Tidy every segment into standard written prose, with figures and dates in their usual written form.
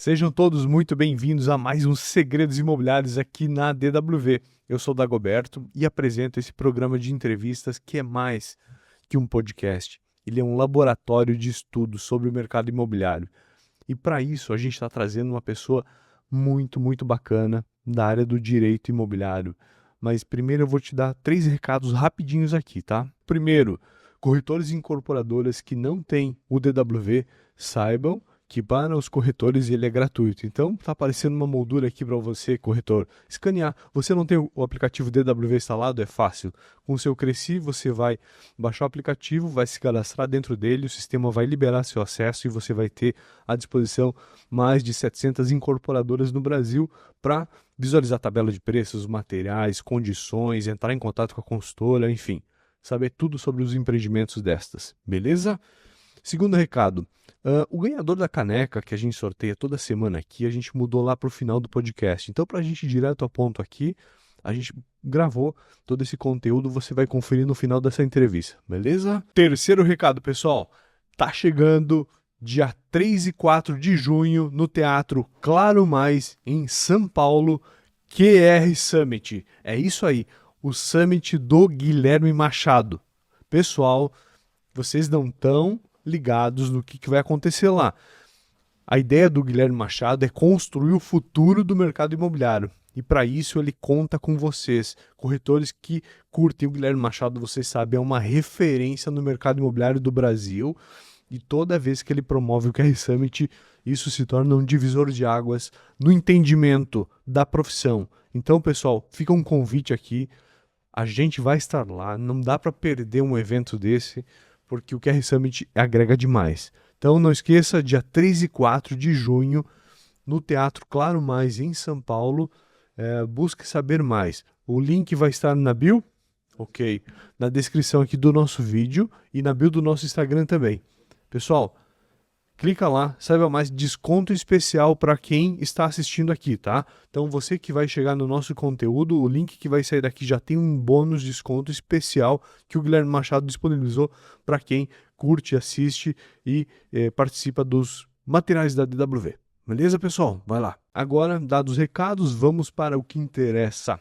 Sejam todos muito bem-vindos a mais um Segredos Imobiliários aqui na DWV. Eu sou o Dagoberto e apresento esse programa de entrevistas que é mais que um podcast. Ele é um laboratório de estudo sobre o mercado imobiliário. E para isso a gente está trazendo uma pessoa muito bacana da área do direito imobiliário. Mas primeiro eu vou te dar 3 recados rapidinhos aqui, tá? Primeiro, corretores e incorporadoras que não têm o DWV, saibam que para os corretores ele é gratuito. Então, está aparecendo uma moldura aqui para você, corretor, escanear. Você não tem o aplicativo DWV instalado? É fácil. Com o seu Cresci, você vai baixar o aplicativo, vai se cadastrar dentro dele, o sistema vai liberar seu acesso e você vai ter à disposição mais de 700 incorporadoras no Brasil para visualizar a tabela de preços, materiais, condições, entrar em contato com a consultora, enfim, saber tudo sobre os empreendimentos destas, beleza? Segundo recado, o ganhador da caneca que a gente sorteia toda semana aqui, a gente mudou lá para o final do podcast. Então, para a gente ir direto ao ponto aqui, a gente gravou todo esse conteúdo, você vai conferir no final dessa entrevista, beleza? Terceiro recado, pessoal, tá chegando dia 3 e 4 de junho no Teatro Claro Mais, em São Paulo, QR Summit. É isso aí, o Summit do Guilherme Machado. Pessoal, vocês não estão ligados no que vai acontecer lá. A ideia do Guilherme Machado é construir o futuro do mercado imobiliário. E para isso ele conta com vocês, corretores que curtem o Guilherme Machado, vocês sabem, é uma referência no mercado imobiliário do Brasil. E toda vez que ele promove o QR Summit, isso se torna um divisor de águas no entendimento da profissão. Então, pessoal, fica um convite aqui. A gente vai estar lá, não dá para perder um evento desse, porque o QR Summit agrega demais. Então não esqueça, dia 3 e 4 de junho, no Teatro Claro Mais, em São Paulo, busque saber mais. O link vai estar na bio, ok, na descrição aqui do nosso vídeo e na bio do nosso Instagram também. Pessoal, clica lá, saiba mais, desconto especial para quem está assistindo aqui, tá? Então você que vai chegar no nosso conteúdo, o link que vai sair daqui já tem um bônus desconto especial que o Guilherme Machado disponibilizou para quem curte, assiste e participa dos materiais da DWV. Beleza, pessoal? Vai lá. Agora, dados os recados, vamos para o que interessa.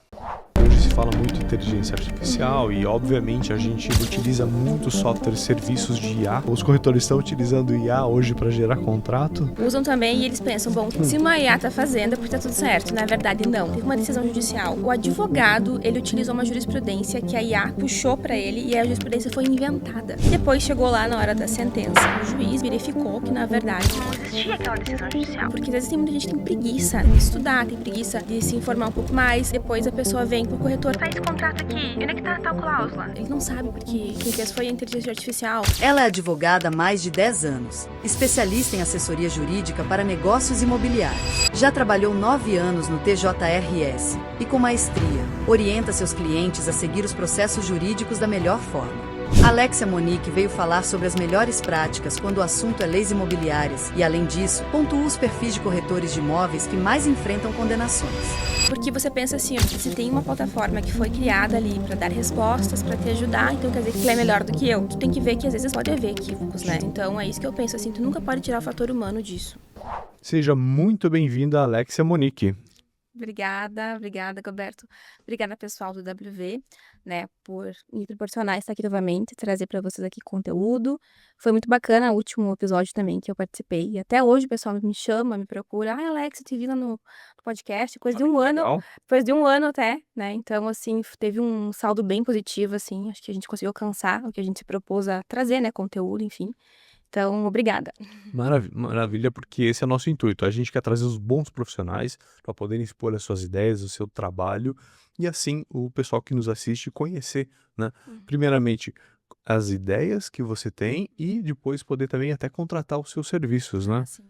Hoje se fala muito em inteligência artificial e, obviamente, a gente utiliza muito software e serviços de IA. Os corretores estão utilizando IA hoje para gerar contrato. Usam também e eles pensam, bom, se uma IA está fazendo é porque está tudo certo. Na verdade, não. Teve uma decisão judicial. O advogado, ele utilizou uma jurisprudência que a IA puxou para ele e a jurisprudência foi inventada. Depois chegou lá na hora da sentença, o juiz verificou que, na verdade, não existia aquela decisão judicial. Porque às vezes tem muita gente que tem preguiça de estudar, tem preguiça de se informar um pouco mais. Depois a pessoa vem pro corretor, faz esse contrato aqui, onde é que tá tal cláusula? Ele não sabe porque quem fez foi a inteligência artificial. Ela é advogada há mais de 10 anos, especialista em assessoria jurídica para negócios imobiliários. Já trabalhou 9 anos no TJRS e, com maestria, orienta seus clientes a seguir os processos jurídicos da melhor forma. Alexia Monique veio falar sobre as melhores práticas quando o assunto é leis imobiliárias e, além disso, pontua os perfis de corretores de imóveis que mais enfrentam condenações. Porque você pensa assim, se tem uma plataforma que foi criada ali para dar respostas, para te ajudar, então quer dizer que ela é melhor do que eu. Tu tem que ver que às vezes pode haver equívocos, né? Então é isso que eu penso assim, tu nunca pode tirar o fator humano disso. Seja muito bem-vinda, Alexia Monique. Obrigada, Roberto. Obrigada, pessoal do WV, né, por me proporcionar estar aqui novamente, trazer para vocês aqui conteúdo. Foi muito bacana o último episódio também que eu participei. E até hoje o pessoal me chama, me procura. Ah, Alex, eu te vi lá no podcast, coisa de um ano. Legal. Depois de um ano até, né? Então, assim, teve um saldo bem positivo, assim. Acho que a gente conseguiu alcançar o que a gente se propôs a trazer, né, conteúdo, enfim. Então, obrigada. Maravilha, porque esse é o nosso intuito. A gente quer trazer os bons profissionais para poderem expor as suas ideias, o seu trabalho e assim o pessoal que nos assiste conhecer, né? Primeiramente, as ideias que você tem e depois poder também até contratar os seus serviços, né? Sim.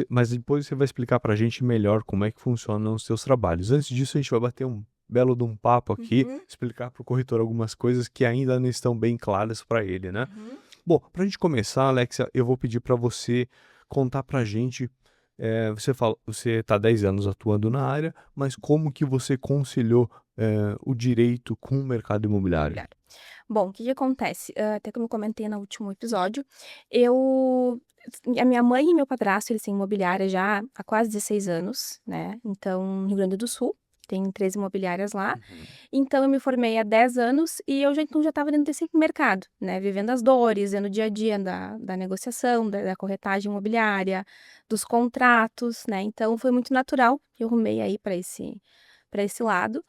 Mas depois você vai explicar para a gente melhor como é que funcionam os seus trabalhos. Antes disso, a gente vai bater um belo de um papo aqui, explicar para o corretor algumas coisas que ainda não estão bem claras para ele, né? Bom, para a gente começar, Alexia, eu vou pedir para você contar para a gente, você está há 10 anos atuando na área, mas como que você conciliou o direito com o mercado imobiliário? Bom, o que que acontece? Até como eu comentei no último episódio, a minha mãe e meu padrasto, eles têm imobiliária já há quase 16 anos, né? Então, no Rio Grande do Sul, tem 3 imobiliárias lá. Uhum. Então, eu me formei há 10 anos e eu já então já estava dentro desse mercado, né? Vivendo as dores, vendo o dia a dia da negociação, da corretagem imobiliária, dos contratos, né? Então, foi muito natural que eu rumei aí para esse lado,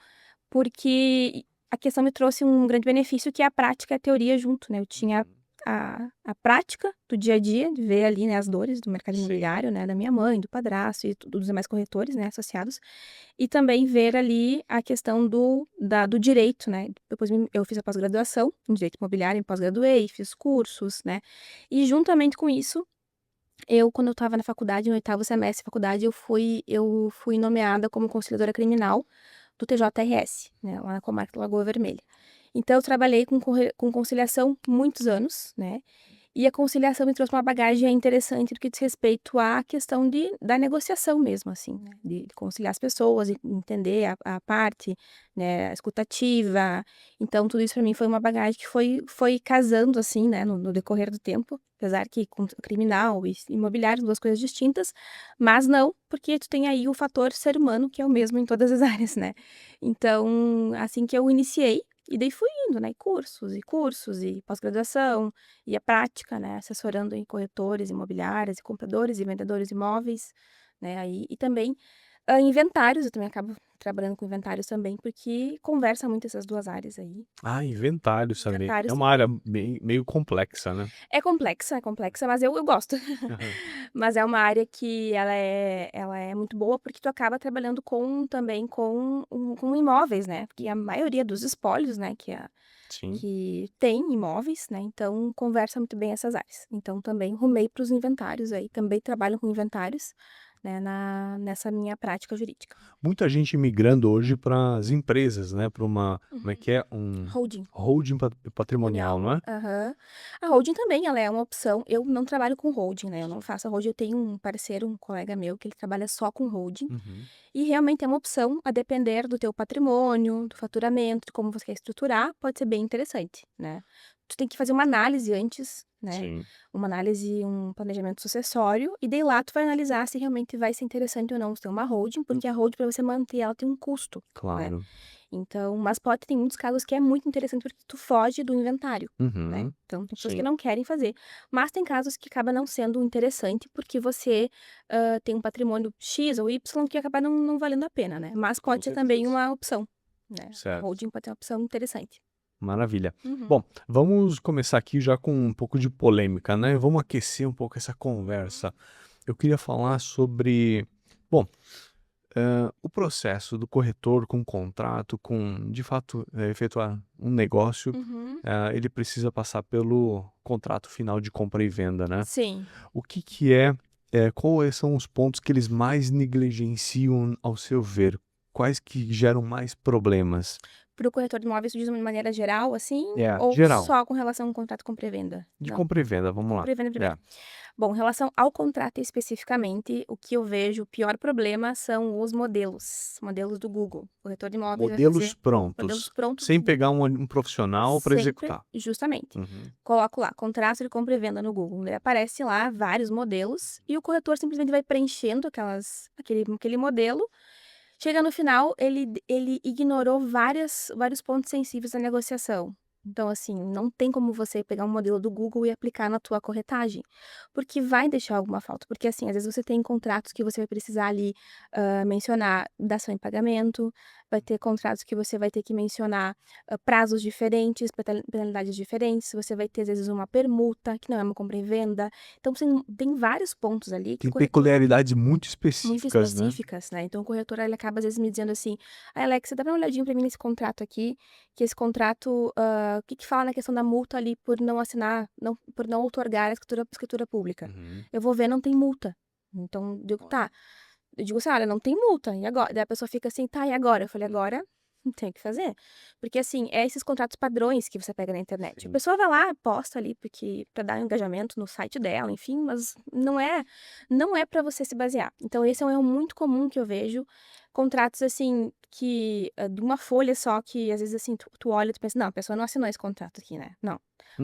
porque a questão me trouxe um grande benefício que é a prática e a teoria junto, né? Eu tinha a prática do dia a dia, de ver ali, né, as dores do mercado Sim. imobiliário, né, da minha mãe, do padrasto e dos demais corretores, né, associados, e também ver ali a questão do direito, né? Depois eu fiz a pós-graduação em direito imobiliário, me pós-graduei, fiz cursos, né? E juntamente com isso, quando eu estava na faculdade, no 8º semestre de faculdade, eu fui nomeada como conciliadora criminal do TJRS, né, lá na comarca da Lagoa Vermelha. Então, eu trabalhei com conciliação muitos anos, né? E a conciliação me trouxe uma bagagem interessante do que diz respeito à questão da negociação mesmo, assim, né? De conciliar as pessoas, e entender a parte, né, a escutativa. Então, tudo isso para mim foi uma bagagem que foi casando, assim, né, no decorrer do tempo. Apesar que criminal e imobiliário são duas coisas distintas, mas não, porque tu tem aí o fator ser humano, que é o mesmo em todas as áreas, né? Então, assim que eu iniciei, e daí fui indo, né? E cursos, e pós-graduação, e a prática, né? Assessorando em corretores imobiliários, e compradores e vendedores de imóveis, né? Aí, e também inventários, eu também acabo trabalhando com inventários também, porque conversa muito essas duas áreas aí. Ah, inventários também. É Inventários uma também. área meio complexa, né? É complexa, mas eu gosto. Aham. Mas é uma área que ela é muito boa, porque tu acaba trabalhando também com imóveis, né? Porque a maioria dos espólios, né, Sim. que tem imóveis, né? Então conversa muito bem essas áreas. Então também rumei para os inventários aí, também trabalho com inventários, né, nessa minha prática jurídica. Muita gente migrando hoje para as empresas, né? Para uma, como é Uhum. que é? Um Holding. holding patrimonial, não é? Aham. A holding também, ela é uma opção. Eu não trabalho com holding, né? Eu não faço a holding. Eu tenho um parceiro, um colega meu, que ele trabalha só com holding. Uhum. E realmente é uma opção a depender do teu patrimônio, do faturamento, de como você quer estruturar, pode ser bem interessante, né? Tu tem que fazer uma análise antes, né? Sim, Uma análise, um planejamento sucessório, e daí lá tu vai analisar se realmente vai ser interessante ou não você ter uma holding, porque a holding, para você manter ela, tem um custo, né? claro. Então, mas tem muitos casos que é muito interessante porque tu foge do inventário, né? Uhum. Então, tem pessoas que Sim, não querem fazer. Mas tem casos que acaba não sendo interessante porque você tem um patrimônio X ou Y que acaba não valendo a pena, né? Mas com pode ser também certeza. uma opção, né? A Certo. holding pode ser uma opção interessante. Maravilha. Uhum. Bom, vamos começar aqui já com um pouco de polêmica, né? Vamos aquecer um pouco essa conversa. Eu queria falar sobre, bom, o processo do corretor com contrato, com de fato efetuar um negócio, Uhum. ele precisa passar pelo contrato final de compra e venda, né? Sim. O que que quais são os pontos que eles mais negligenciam ao seu ver? Quais que geram mais problemas? Para o corretor de imóveis, tu diz de maneira geral, assim, É, ou geral, só com relação ao contrato compra e venda? de Não, compra e venda, vamos lá. compra e venda primeiro. É, Bom, em relação ao contrato especificamente, o que eu vejo, o pior problema são os modelos do Google. O corretor de imóveis vai modelos fazer modelos prontos, prontos sem do Google. pegar um profissional para Sempre, executar. justamente. Uhum. Coloco lá, contrato de compra e venda no Google. Daí aparece lá vários modelos e o corretor simplesmente vai preenchendo aquele modelo. Chega no final, ele ignorou vários pontos sensíveis da negociação. Então, assim, não tem como você pegar um modelo do Google e aplicar na tua corretagem, porque vai deixar alguma falta. Porque, assim, às vezes você tem contratos que você vai precisar ali mencionar dação em pagamento, vai ter contratos que você vai ter que mencionar prazos diferentes, penalidades diferentes, você vai ter, às vezes, uma permuta, que não é uma compra e venda. Então, tem vários pontos ali que o Tem corretor peculiaridades muito muito específicas, né? específicas, né? Então o corretor ele acaba às vezes me dizendo assim: "Ai, Alexa, dá uma olhadinha pra mim nesse contrato aqui, que esse contrato, o que que fala na questão da multa ali por não assinar, por não outorgar a escritura pública?". Uhum. Eu vou ver, não tem multa. Então, digo: Olha. "Tá". Eu digo assim: "Olha, não tem multa, e agora?". Daí a pessoa fica assim: "Tá, e agora?". Eu falei: "Agora Não tem o que fazer. Porque, assim, é esses contratos padrões que você pega na internet. A Sim. pessoa vai lá, posta ali, porque para dar engajamento no site dela, enfim, mas não é para você se basear. Então, esse é um erro muito comum que eu vejo. Contratos, assim, que de uma folha só, que às vezes, assim, tu olha e tu pensa, não, a pessoa não assinou esse contrato aqui, né? Não.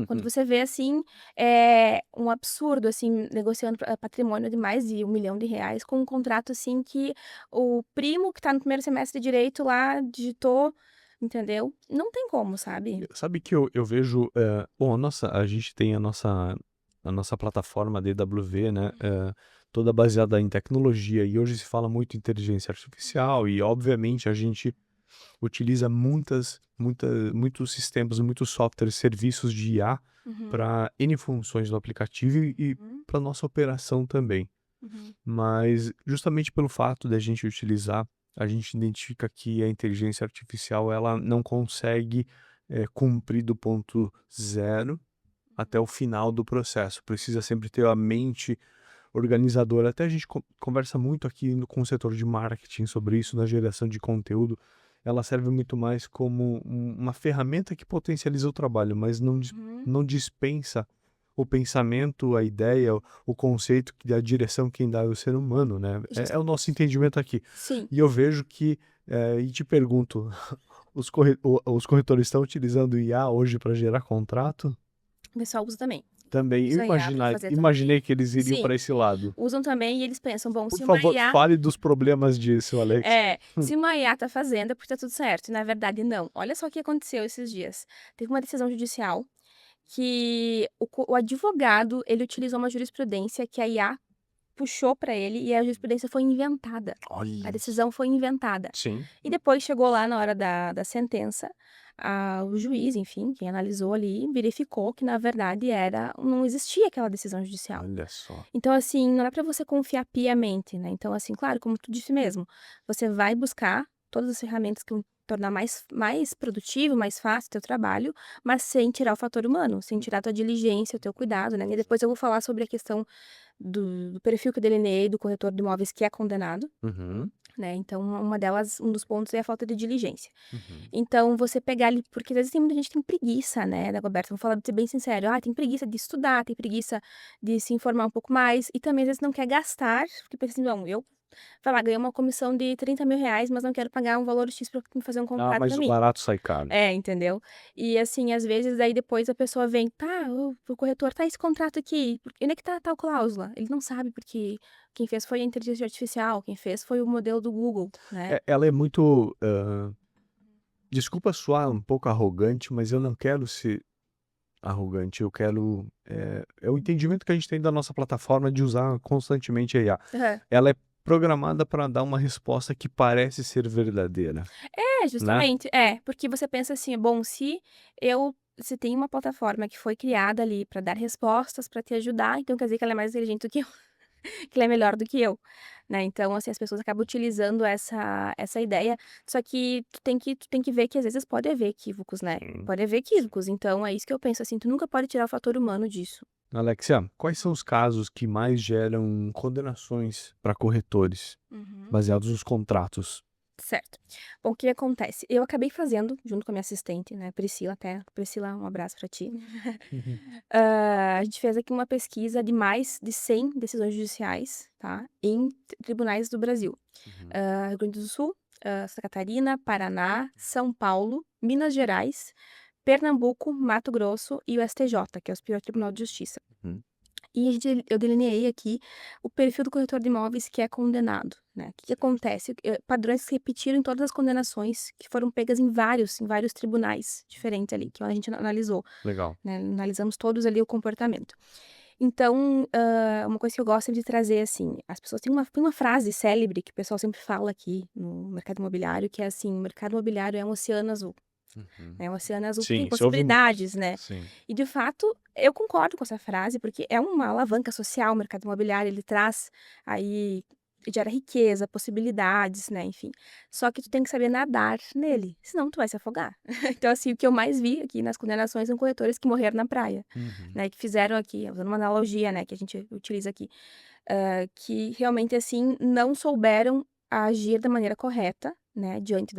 Quando Uhum. você vê, assim, é um absurdo, assim, negociando patrimônio de mais de R$ 1 milhão com um contrato, assim, que o primo que tá no primeiro semestre de direito lá digitou, entendeu? Não tem como, sabe? Sabe que eu vejo, bom, a gente tem a nossa plataforma DW, né, toda baseada em tecnologia, e hoje se fala muito em inteligência artificial e, obviamente, a gente utiliza muitos sistemas, muitos softwares, serviços de IA Uhum, para N funções do aplicativo e uhum, para nossa operação também. uhum, Mas justamente pelo fato da gente utilizar, a gente identifica que a inteligência artificial ela não consegue, cumprir do ponto zero até o final do processo. Precisa sempre ter a mente organizadora. Até a gente conversa muito aqui com o setor de marketing sobre isso, na geração de conteúdo. Ela serve muito mais como uma ferramenta que potencializa o trabalho, mas uhum. não dispensa o pensamento, a ideia, o conceito, a direção quem dá é o ser humano, né? É o nosso entendimento aqui. Sim, E eu vejo que, e te pergunto, os corretores estão utilizando IA hoje para gerar contrato? o pessoal usa também. Também, Usa IA para fazer também. imaginei que eles iriam Sim, para esse lado. usam também e eles pensam, bom, Por se uma favor, IA fale dos problemas disso, Alex. se uma IA tá fazendo é porque tá tudo certo. E na verdade, não. Olha só o que aconteceu esses dias. Teve uma decisão judicial que o advogado, ele utilizou uma jurisprudência que a IA puxou para ele e a jurisprudência foi inventada. A Olha. decisão foi inventada. Sim. E depois chegou lá na hora da sentença, o juiz, enfim, quem analisou ali, verificou que, na verdade, não existia aquela decisão judicial. Olha só. Então, assim, não é para você confiar piamente, né? Então, assim, claro, como tu disse mesmo, você vai buscar todas as ferramentas que vão tornar mais produtivo, mais fácil o teu trabalho, mas sem tirar o fator humano, sem tirar a tua diligência, o teu cuidado, né? E depois eu vou falar sobre a questão do perfil que eu delineei do corretor de imóveis que é condenado, Uhum, né? Então, um dos pontos é a falta de diligência. uhum. Então, você pegar ali, porque às vezes tem muita gente que tem preguiça, né, Dagoberto? Vou falar de ser bem sincero. Tem preguiça de estudar, tem preguiça de se informar um pouco mais, e também às vezes não quer gastar, porque pensa assim, não, eu, vai lá, ganhei uma comissão de R$ 30 mil, mas não quero pagar um valor X pra me fazer um Ah, contrato mas pra o mim. barato sai caro. É, entendeu? E assim, às vezes, aí depois a pessoa vem, tá, o corretor, tá esse contrato aqui, onde é que tá a tal cláusula? Ele não sabe, porque quem fez foi a inteligência artificial, quem fez foi o modelo do Google, né? Ela é muito, desculpa soar um pouco arrogante, mas eu não quero ser arrogante, eu quero, é o entendimento que a gente tem da nossa plataforma de usar constantemente a IA. Aham. Ela é programada para dar uma resposta que parece ser verdadeira, É, né? justamente. Porque você pensa assim, bom, se tem uma plataforma que foi criada ali para dar respostas, para te ajudar, então quer dizer que ela é mais inteligente do que eu, que ela é melhor do que eu, né? Então, assim, as pessoas acabam utilizando essa ideia, só que tu tem que ver que às vezes pode haver equívocos, né? Sim. Pode haver equívocos, então é isso que eu penso, assim, tu nunca pode tirar o fator humano disso. Alexia, quais são os casos que mais geram condenações para corretores, Uhum. baseados nos contratos? Certo. Bom, o que acontece? Eu acabei fazendo, junto com a minha assistente, né, Priscila, até. Priscila, um abraço pra ti. Uhum. A gente fez aqui uma pesquisa de mais de 100 decisões judiciais, tá? Em tribunais do Brasil. Uhum. Rio Grande do Sul, Santa Catarina, Paraná, São Paulo, Minas Gerais, Pernambuco, Mato Grosso e o STJ, que é o Superior Tribunal de Justiça. Uhum. E eu delineei aqui o perfil do corretor de imóveis que é condenado, né? O que que acontece? Padrões que se repetiram em todas as condenações que foram pegas em vários tribunais diferentes ali, que a gente analisou, Legal. né? Analisamos todos ali o comportamento. Então, uma coisa que eu gosto de trazer, assim, as pessoas têm uma frase célebre que o pessoal sempre fala aqui no mercado imobiliário, que é assim, o mercado imobiliário é um oceano azul. Uhum. Né, o oceano azul tem Sim, você ouve muito. possibilidades, né. Sim. E de fato, eu concordo com essa frase, porque é uma alavanca social, o mercado imobiliário, ele traz aí gera riqueza, possibilidades, né, enfim. Só que tu tem que saber nadar nele, senão tu vai se afogar. Então, assim, o que eu mais vi aqui nas condenações são corretores que morreram na praia, Uhum. né, que fizeram aqui, usando uma analogia, né, que a gente utiliza aqui, que realmente, assim, não souberam agir da maneira correta, né, diante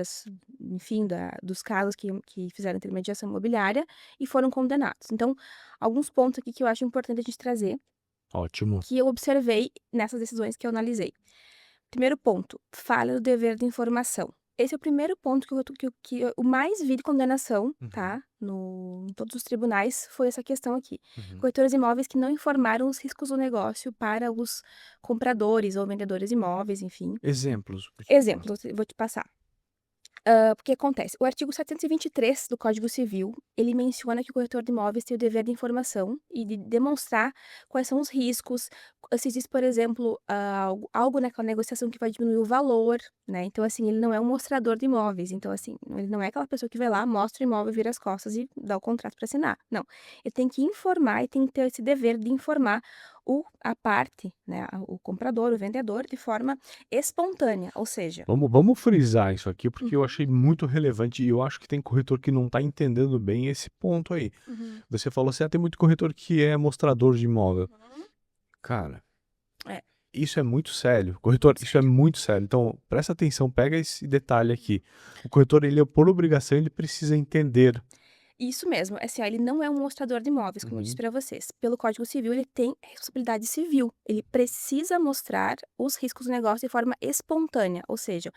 enfim, dos casos que fizeram intermediação imobiliária e foram condenados. Então, alguns pontos aqui que eu acho importante a gente trazer, Ótimo. que eu observei nessas decisões que eu analisei. Primeiro ponto, falha do dever de informação. Esse é o primeiro ponto que eu mais vi de condenação, tá? Em todos os tribunais, foi essa questão aqui. Corretores de imóveis que não informaram os riscos do negócio para os compradores ou vendedores de imóveis, enfim. Exemplos. Exemplo, eu vou te passar. Porque acontece, o artigo 723 do Código Civil, ele menciona que o corretor de imóveis tem o dever de informação e de demonstrar quais são os riscos, se existe, por exemplo, algo naquela negociação que vai diminuir o valor, né? Então, assim, ele não é um mostrador de imóveis. Então, assim, ele não é aquela pessoa que vai lá, mostra o imóvel, vira as costas e dá o contrato para assinar. Não. Ele tem que informar e tem que ter esse dever de informar a parte, né? O comprador, o vendedor, de forma espontânea, ou seja... Vamos frisar isso aqui, porque eu achei muito relevante e eu acho que tem corretor que não está entendendo bem esse ponto aí. Você falou assim, tem muito corretor que é mostrador de imóvel. Cara, isso é muito sério. Corretor, isso é muito sério. Então, presta atenção, pega esse detalhe aqui. O corretor, ele, por obrigação, ele precisa entender. Isso mesmo, assim, ó, ele não é um mostrador de imóveis, como eu disse para vocês. Pelo Código Civil, ele tem responsabilidade civil. Ele precisa mostrar os riscos do negócio de forma espontânea, ou seja,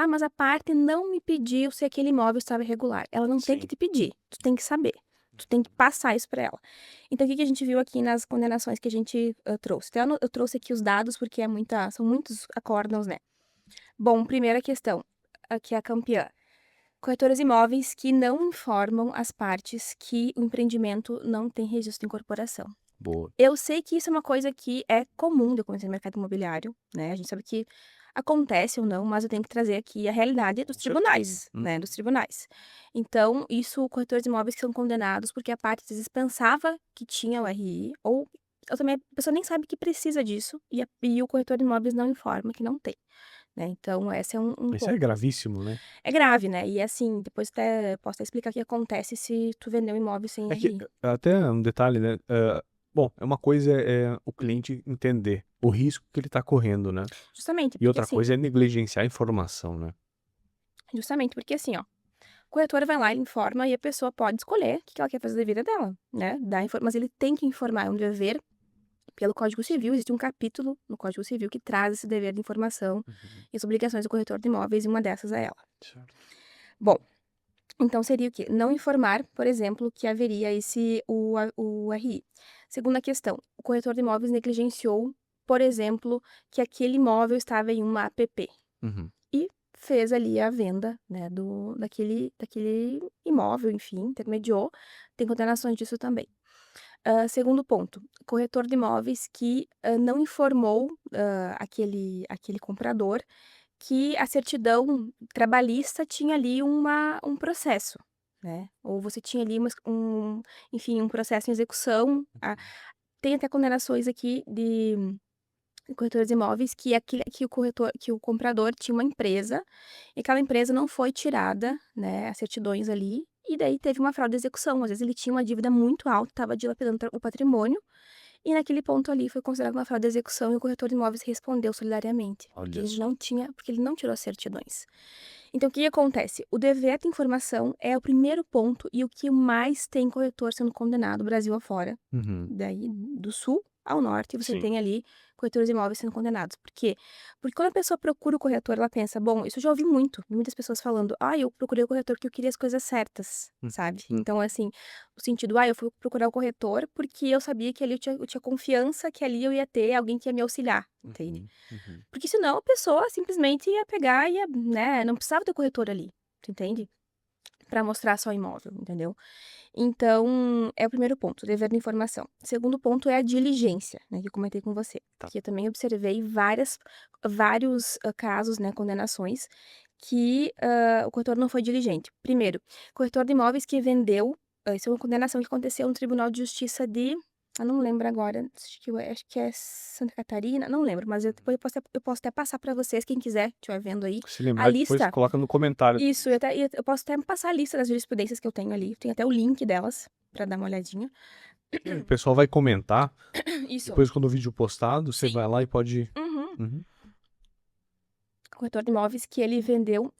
mas a parte não me pediu se aquele imóvel estava irregular. Ela não tem que te pedir, tu tem que saber. Tu tem que passar isso para ela. Então, o que a gente viu aqui nas condenações que a gente trouxe? Então, eu trouxe aqui os dados, porque são muitos acórdãos, né? Bom, primeira questão, aqui é a campeã. Corretores de imóveis que não informam as partes que o empreendimento não tem registro de incorporação. Boa. Eu sei que isso é uma coisa que é comum de acontecer no mercado imobiliário, né? A gente sabe que acontece ou não, mas eu tenho que trazer aqui a realidade dos tribunais, né? Dos tribunais. Então, isso, corretores de imóveis que são condenados porque a parte às vezes pensava que tinha o RI, ou também a pessoa nem sabe que precisa disso, e o corretor de imóveis não informa que não tem. Né? Então, esse é um Isso ponto. é gravíssimo, né? É grave, né? E assim, depois posso até explicar o que acontece se tu vender um imóvel sem RI. Até um detalhe, né? Bom, uma coisa é o cliente entender o risco que ele está correndo, né? Justamente, E porque outra assim... coisa é negligenciar a informação, né? Justamente, porque assim, ó, o corretor vai lá, ele informa e a pessoa pode escolher o que ela quer fazer da vida dela, né? Mas ele tem que informar, é um dever pelo Código Civil. Existe um capítulo no Código Civil que traz esse dever de informação e as obrigações do corretor de imóveis, e uma dessas é ela. Certo. Bom, então seria o quê? Não informar, por exemplo, que haveria o RI. Segunda questão, o corretor de imóveis negligenciou, por exemplo, que aquele imóvel estava em uma APP. E fez ali a venda, né, daquele imóvel, enfim, intermediou. Tem condenações disso também. Segundo ponto, corretor de imóveis que não informou aquele comprador que a certidão trabalhista tinha ali um processo, né? Ou você tinha ali enfim, um processo em execução. Tem até condenações aqui de corretores de imóveis que o comprador tinha uma empresa e aquela empresa não foi tirada, né, as certidões ali, e daí teve uma fraude de execução. Às vezes ele tinha uma dívida muito alta, estava dilapidando o patrimônio, e naquele ponto ali foi considerado uma fraude de execução e o corretor de imóveis respondeu solidariamente. Porque ele não tirou as certidões. Então, o que acontece? O dever de informação é o primeiro ponto e o que mais tem corretor sendo condenado Brasil afora. Daí, do sul ao norte, você tem ali corretores de imóveis sendo condenados. Por quê? Porque quando a pessoa procura o corretor, ela pensa, bom, isso eu já ouvi muitas pessoas falando, eu procurei o corretor porque eu queria as coisas certas, sabe? Então, assim, o sentido, eu fui procurar o corretor porque eu sabia que ali eu tinha confiança que ali eu ia ter alguém que ia me auxiliar, entende? Porque senão a pessoa simplesmente ia pegar e ia, né, não precisava ter corretor ali, tu entende? Para mostrar só o imóvel, entendeu? Então, é o primeiro ponto, dever de informação. Segundo ponto é a diligência, né, que eu comentei com você. Que eu também observei vários casos, né, condenações, que o corretor não foi diligente. Primeiro, corretor de imóveis que vendeu, isso é uma condenação que aconteceu no Tribunal de Justiça eu não lembro agora, acho que é Santa Catarina, não lembro, mas depois eu posso até passar para vocês, quem quiser, estiver vendo aí, Se lembrar, a lista. depois coloca no comentário. Isso, eu posso até passar a lista das jurisprudências que eu tenho ali, tem até o link delas, para dar uma olhadinha. O pessoal vai comentar. Isso. Depois, quando o vídeo postado, você vai lá e pode... corretor de imóveis, que ele vendeu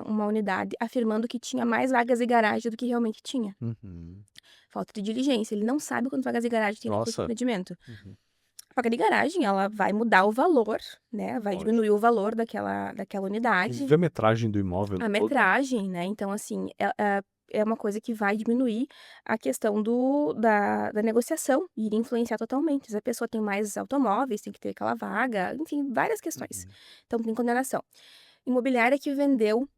uma unidade afirmando que tinha mais vagas de garagem do que realmente tinha. Uhum. Falta de diligência. Ele não sabe quantas vagas de garagem tem naquele Nossa. empreendimento. Uhum. A vaga de garagem, ela vai mudar o valor, né? Vai Lógico. diminuir o valor daquela unidade. Inclusive a metragem do imóvel A todo. metragem, né? Então, assim, é uma coisa que vai diminuir a questão da negociação e iria influenciar totalmente. Se a pessoa tem mais automóveis, tem que ter aquela vaga, enfim, várias questões. Uhum. Então, tem condenação. Imobiliária que vendeu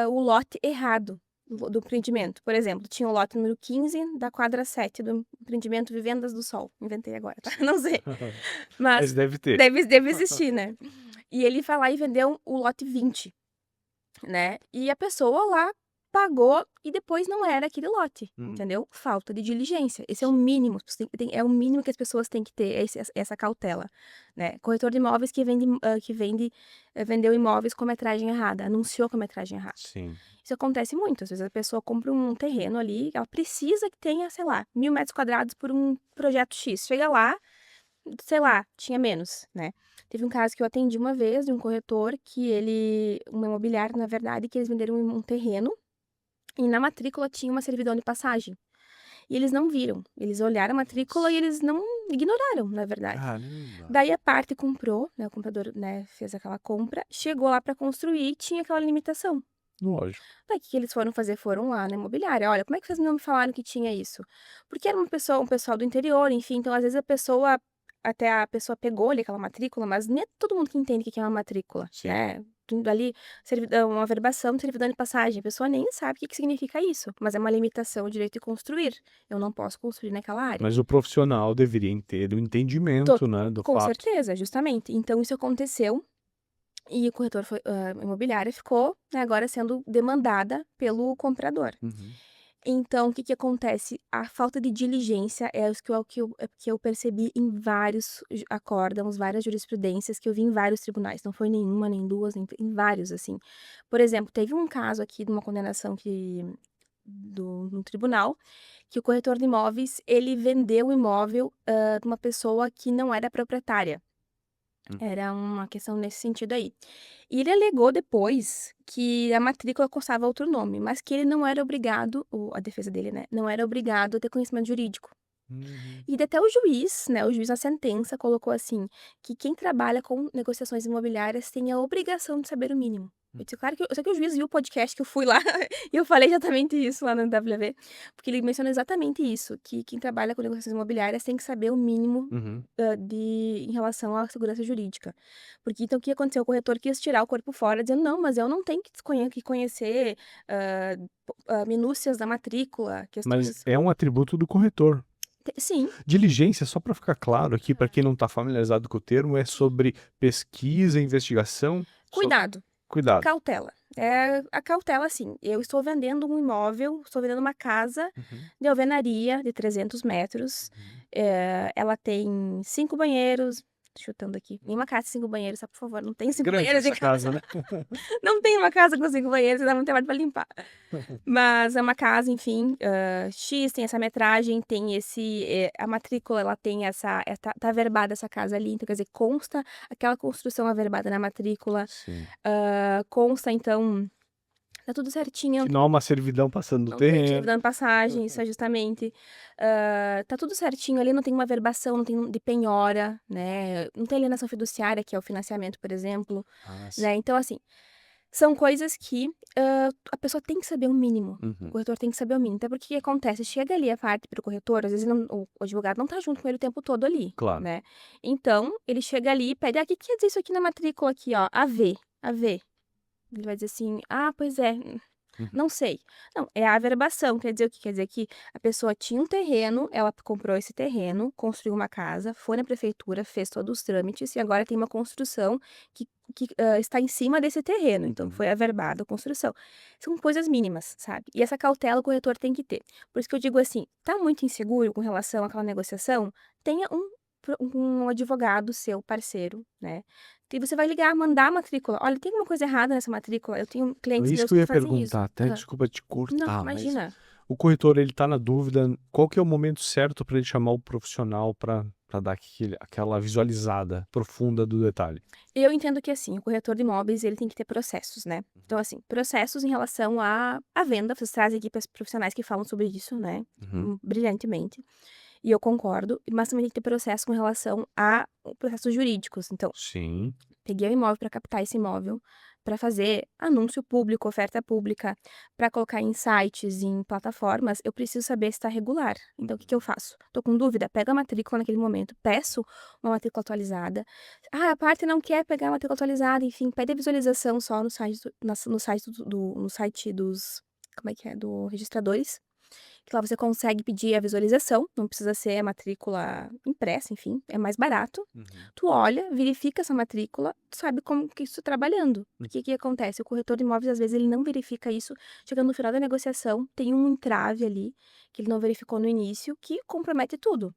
o lote errado do empreendimento. Por exemplo, tinha o lote número 15 da quadra 7 do empreendimento Vivendas do Sol. Inventei agora, tá? Não sei. Mas Mas deve ter. deve existir, né? E ele foi lá e vendeu o lote 20, né? E a pessoa lá pagou e depois não era aquele lote, entendeu? Falta de diligência. Esse é o mínimo, é o mínimo que as pessoas têm que ter, essa cautela, né? Corretor de imóveis que vendeu imóveis com metragem errada, anunciou com metragem errada. Sim. Isso acontece muito. Às vezes a pessoa compra um terreno ali, ela precisa que tenha, sei lá, 1.000 metros quadrados por um projeto X. Chega lá, sei lá, tinha menos, né? Teve um caso que eu atendi uma vez de um corretor uma imobiliária, na verdade, que eles venderam um terreno e na matrícula tinha uma servidão de passagem. E eles não viram. Eles olharam a matrícula e eles não ignoraram, na verdade. Caramba. Daí a parte comprou, né? O comprador, né, fez aquela compra, chegou lá para construir e tinha aquela limitação. Lógico. Daí o que eles foram fazer? Foram lá na imobiliária. Olha, como é que vocês não me falaram que tinha isso? Porque era um pessoal do interior, enfim. Então, às vezes, até a pessoa pegou ali aquela matrícula, mas nem é todo mundo que entende o que é uma matrícula, Sim. né? Tudo ali, uma verbação de servidão de passagem. A pessoa nem sabe o que significa isso, mas é uma limitação o direito de construir. Eu não posso construir naquela área. Mas o profissional deveria ter o entendimento, né, do Com fato. certeza, justamente. Então, isso aconteceu. E o corretor a imobiliária ficou, né, agora sendo demandada pelo comprador. Uhum. Então, o que que acontece? A falta de diligência é o que eu percebi em vários acórdãos, várias jurisprudências que eu vi em vários tribunais. Não foi nenhuma, nem duas, em vários, assim. Por exemplo, teve um caso aqui de uma condenação no tribunal, que o corretor de imóveis, ele vendeu o imóvel de uma pessoa que não era proprietária. Era uma questão nesse sentido aí. E ele alegou depois que a matrícula constava outro nome, mas que ele não era obrigado, a defesa dele, né, não era obrigado a ter conhecimento jurídico. Uhum. E até o juiz, né, o juiz na sentença colocou assim, que quem trabalha com negociações imobiliárias tem a obrigação de saber o mínimo. Eu disse, claro que eu sei que o juiz viu o podcast que eu fui lá e eu falei exatamente isso lá no WV, porque ele menciona exatamente isso, que quem trabalha com negociações imobiliárias tem que saber o mínimo Uhum. em relação à segurança jurídica. Porque então o que aconteceu? O corretor quis tirar o corpo fora, dizendo, não, mas eu não tenho que conhecer minúcias da matrícula, Mas questões... é um atributo do corretor. Sim, Diligência, só para ficar claro aqui, para quem não está familiarizado com o termo, é sobre pesquisa, investigação. cuidado, Cuidado. cautela. É a cautela, assim, eu estou vendendo um imóvel, estou vendendo uma casa Uhum. de alvenaria de 300 metros, ela tem 5 banheiros, chutando aqui, nenhuma casa de 5 banheiros, só por favor, não tem 5 Grande banheiros em essa casa, né? Não tem uma casa com 5 banheiros, dá muito trabalho pra limpar. Mas é uma casa, enfim, X, tem essa metragem, tem a matrícula, ela tem tá averbada essa casa ali, então quer dizer, consta aquela construção averbada na matrícula, Sim. consta, então, tá tudo certinho. Que não há uma servidão passando no Não tem terreno. dando passagem, isso é justamente. Tá tudo certinho ali, não tem uma verbação, não tem de penhora, né? Não tem alienação fiduciária, que é o financiamento, por exemplo, Ah, né? Então, assim, são coisas que a pessoa tem que saber o mínimo. O Uhum. corretor tem que saber o mínimo. Até porque o que acontece? Chega ali a parte para o corretor, às vezes o advogado não tá junto com ele o tempo todo ali, Claro. né? Então, ele chega ali e pede, o que quer dizer isso aqui na matrícula aqui, ó? AV. Ele vai dizer assim, pois é, não sei. Não, é a averbação, quer dizer o que? Quer dizer que a pessoa tinha um terreno, ela comprou esse terreno, construiu uma casa, foi na prefeitura, fez todos os trâmites e agora tem uma construção que está em cima desse terreno. Então, foi averbada a construção. São coisas mínimas, sabe? E essa cautela o corretor tem que ter. Por isso que eu digo assim, tá muito inseguro com relação àquela negociação? Tenha um advogado seu, parceiro, né? E você vai ligar, mandar a matrícula. Olha, tem alguma coisa errada nessa matrícula? Eu tenho clientes Isso meus que eu que ia fazem isso. perguntar, até Aham. desculpa te Não, cortar, mas imagina. o corretor ele tá na dúvida, qual que é o momento certo para ele chamar o profissional para para dar aquela visualizada profunda do detalhe? Eu entendo que, assim, o corretor de imóveis, ele tem que ter processos, né? Então, assim, processos em relação à venda. Vocês trazem equipes profissionais que falam sobre isso, né? Uhum. Brilhantemente. E eu concordo. Mas também tem que ter processo com relação a processos jurídicos. Então, Sim. peguei o imóvel para captar esse imóvel, para fazer anúncio público, oferta pública, para colocar em sites, em plataformas, eu preciso saber se está regular. Então, o que eu faço? Tô com dúvida? Pego a matrícula naquele momento, peço uma matrícula atualizada. Ah, a parte não quer pegar a matrícula atualizada, enfim, pede a visualização só no site, no site dos, como é que é, do registradores. Que lá você consegue pedir a visualização, não precisa ser a matrícula impressa, enfim, é mais barato. Uhum. Tu olha, verifica essa matrícula, tu sabe como que isso tá trabalhando. Porque o que acontece? O corretor de imóveis, às vezes, ele não verifica isso. Chegando no final da negociação, tem um entrave ali, que ele não verificou no início, que compromete tudo.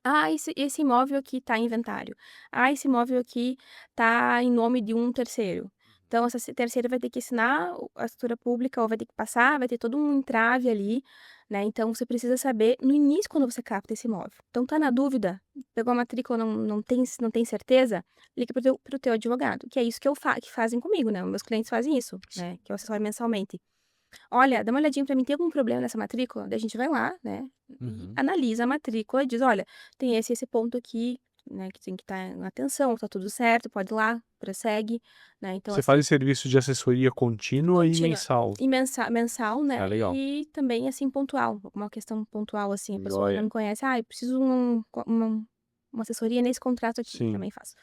Ah, esse imóvel aqui tá em inventário. Ah, esse imóvel aqui tá em nome de um terceiro. Então, essa terceira vai ter que assinar a escritura pública ou vai ter que passar, vai ter todo um entrave ali, né? Então, você precisa saber no início quando você capta esse imóvel. Então, tá na dúvida? Pegou a matrícula, não tem certeza? Liga pro teu advogado, que é isso que fazem comigo, né? Meus clientes fazem isso, né? Que eu assessoro mensalmente. Olha, dá uma olhadinha pra mim, tem algum problema nessa matrícula? Daí a gente vai lá, né, e Uhum. analisa a matrícula e diz: "Olha, tem esse ponto aqui, né, que tem que estar em atenção, tá tudo certo, pode ir lá, prossegue", né, então Você assim, faz serviço de assessoria contínua e contínua. mensal. E mensal, né, Ah, legal. e também, assim, pontual, alguma questão pontual, assim, a pessoa que não Joia. me conhece: "Ah, eu preciso uma assessoria nesse contrato aqui", Sim. também faço.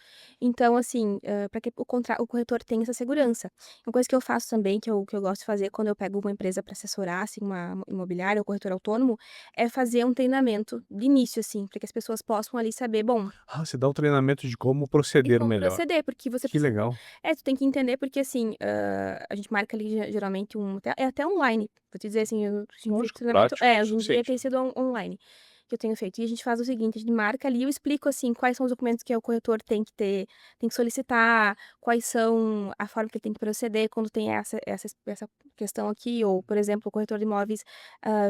Então, assim, para que o corretor tenha essa segurança. Uma coisa que eu faço também, que eu gosto de fazer quando eu pego uma empresa para assessorar, assim, uma imobiliária ou corretor autônomo, é fazer um treinamento de início, assim, para que as pessoas possam ali saber, bom, Ah, você dá um treinamento de como e proceder como melhor. proceder, porque você Que precisa. legal. Tu tem que entender, porque assim, a gente marca ali geralmente até online. Vou te dizer assim, eu tive Lógico, treinamento. prático o Hoje em dia suficiente. tem sido online que eu tenho feito. E a gente faz o seguinte: a gente marca ali, eu explico assim, quais são os documentos que o corretor tem que ter, tem que solicitar, quais são a forma que ele tem que proceder quando tem essa questão aqui, ou, por exemplo, o corretor de imóveis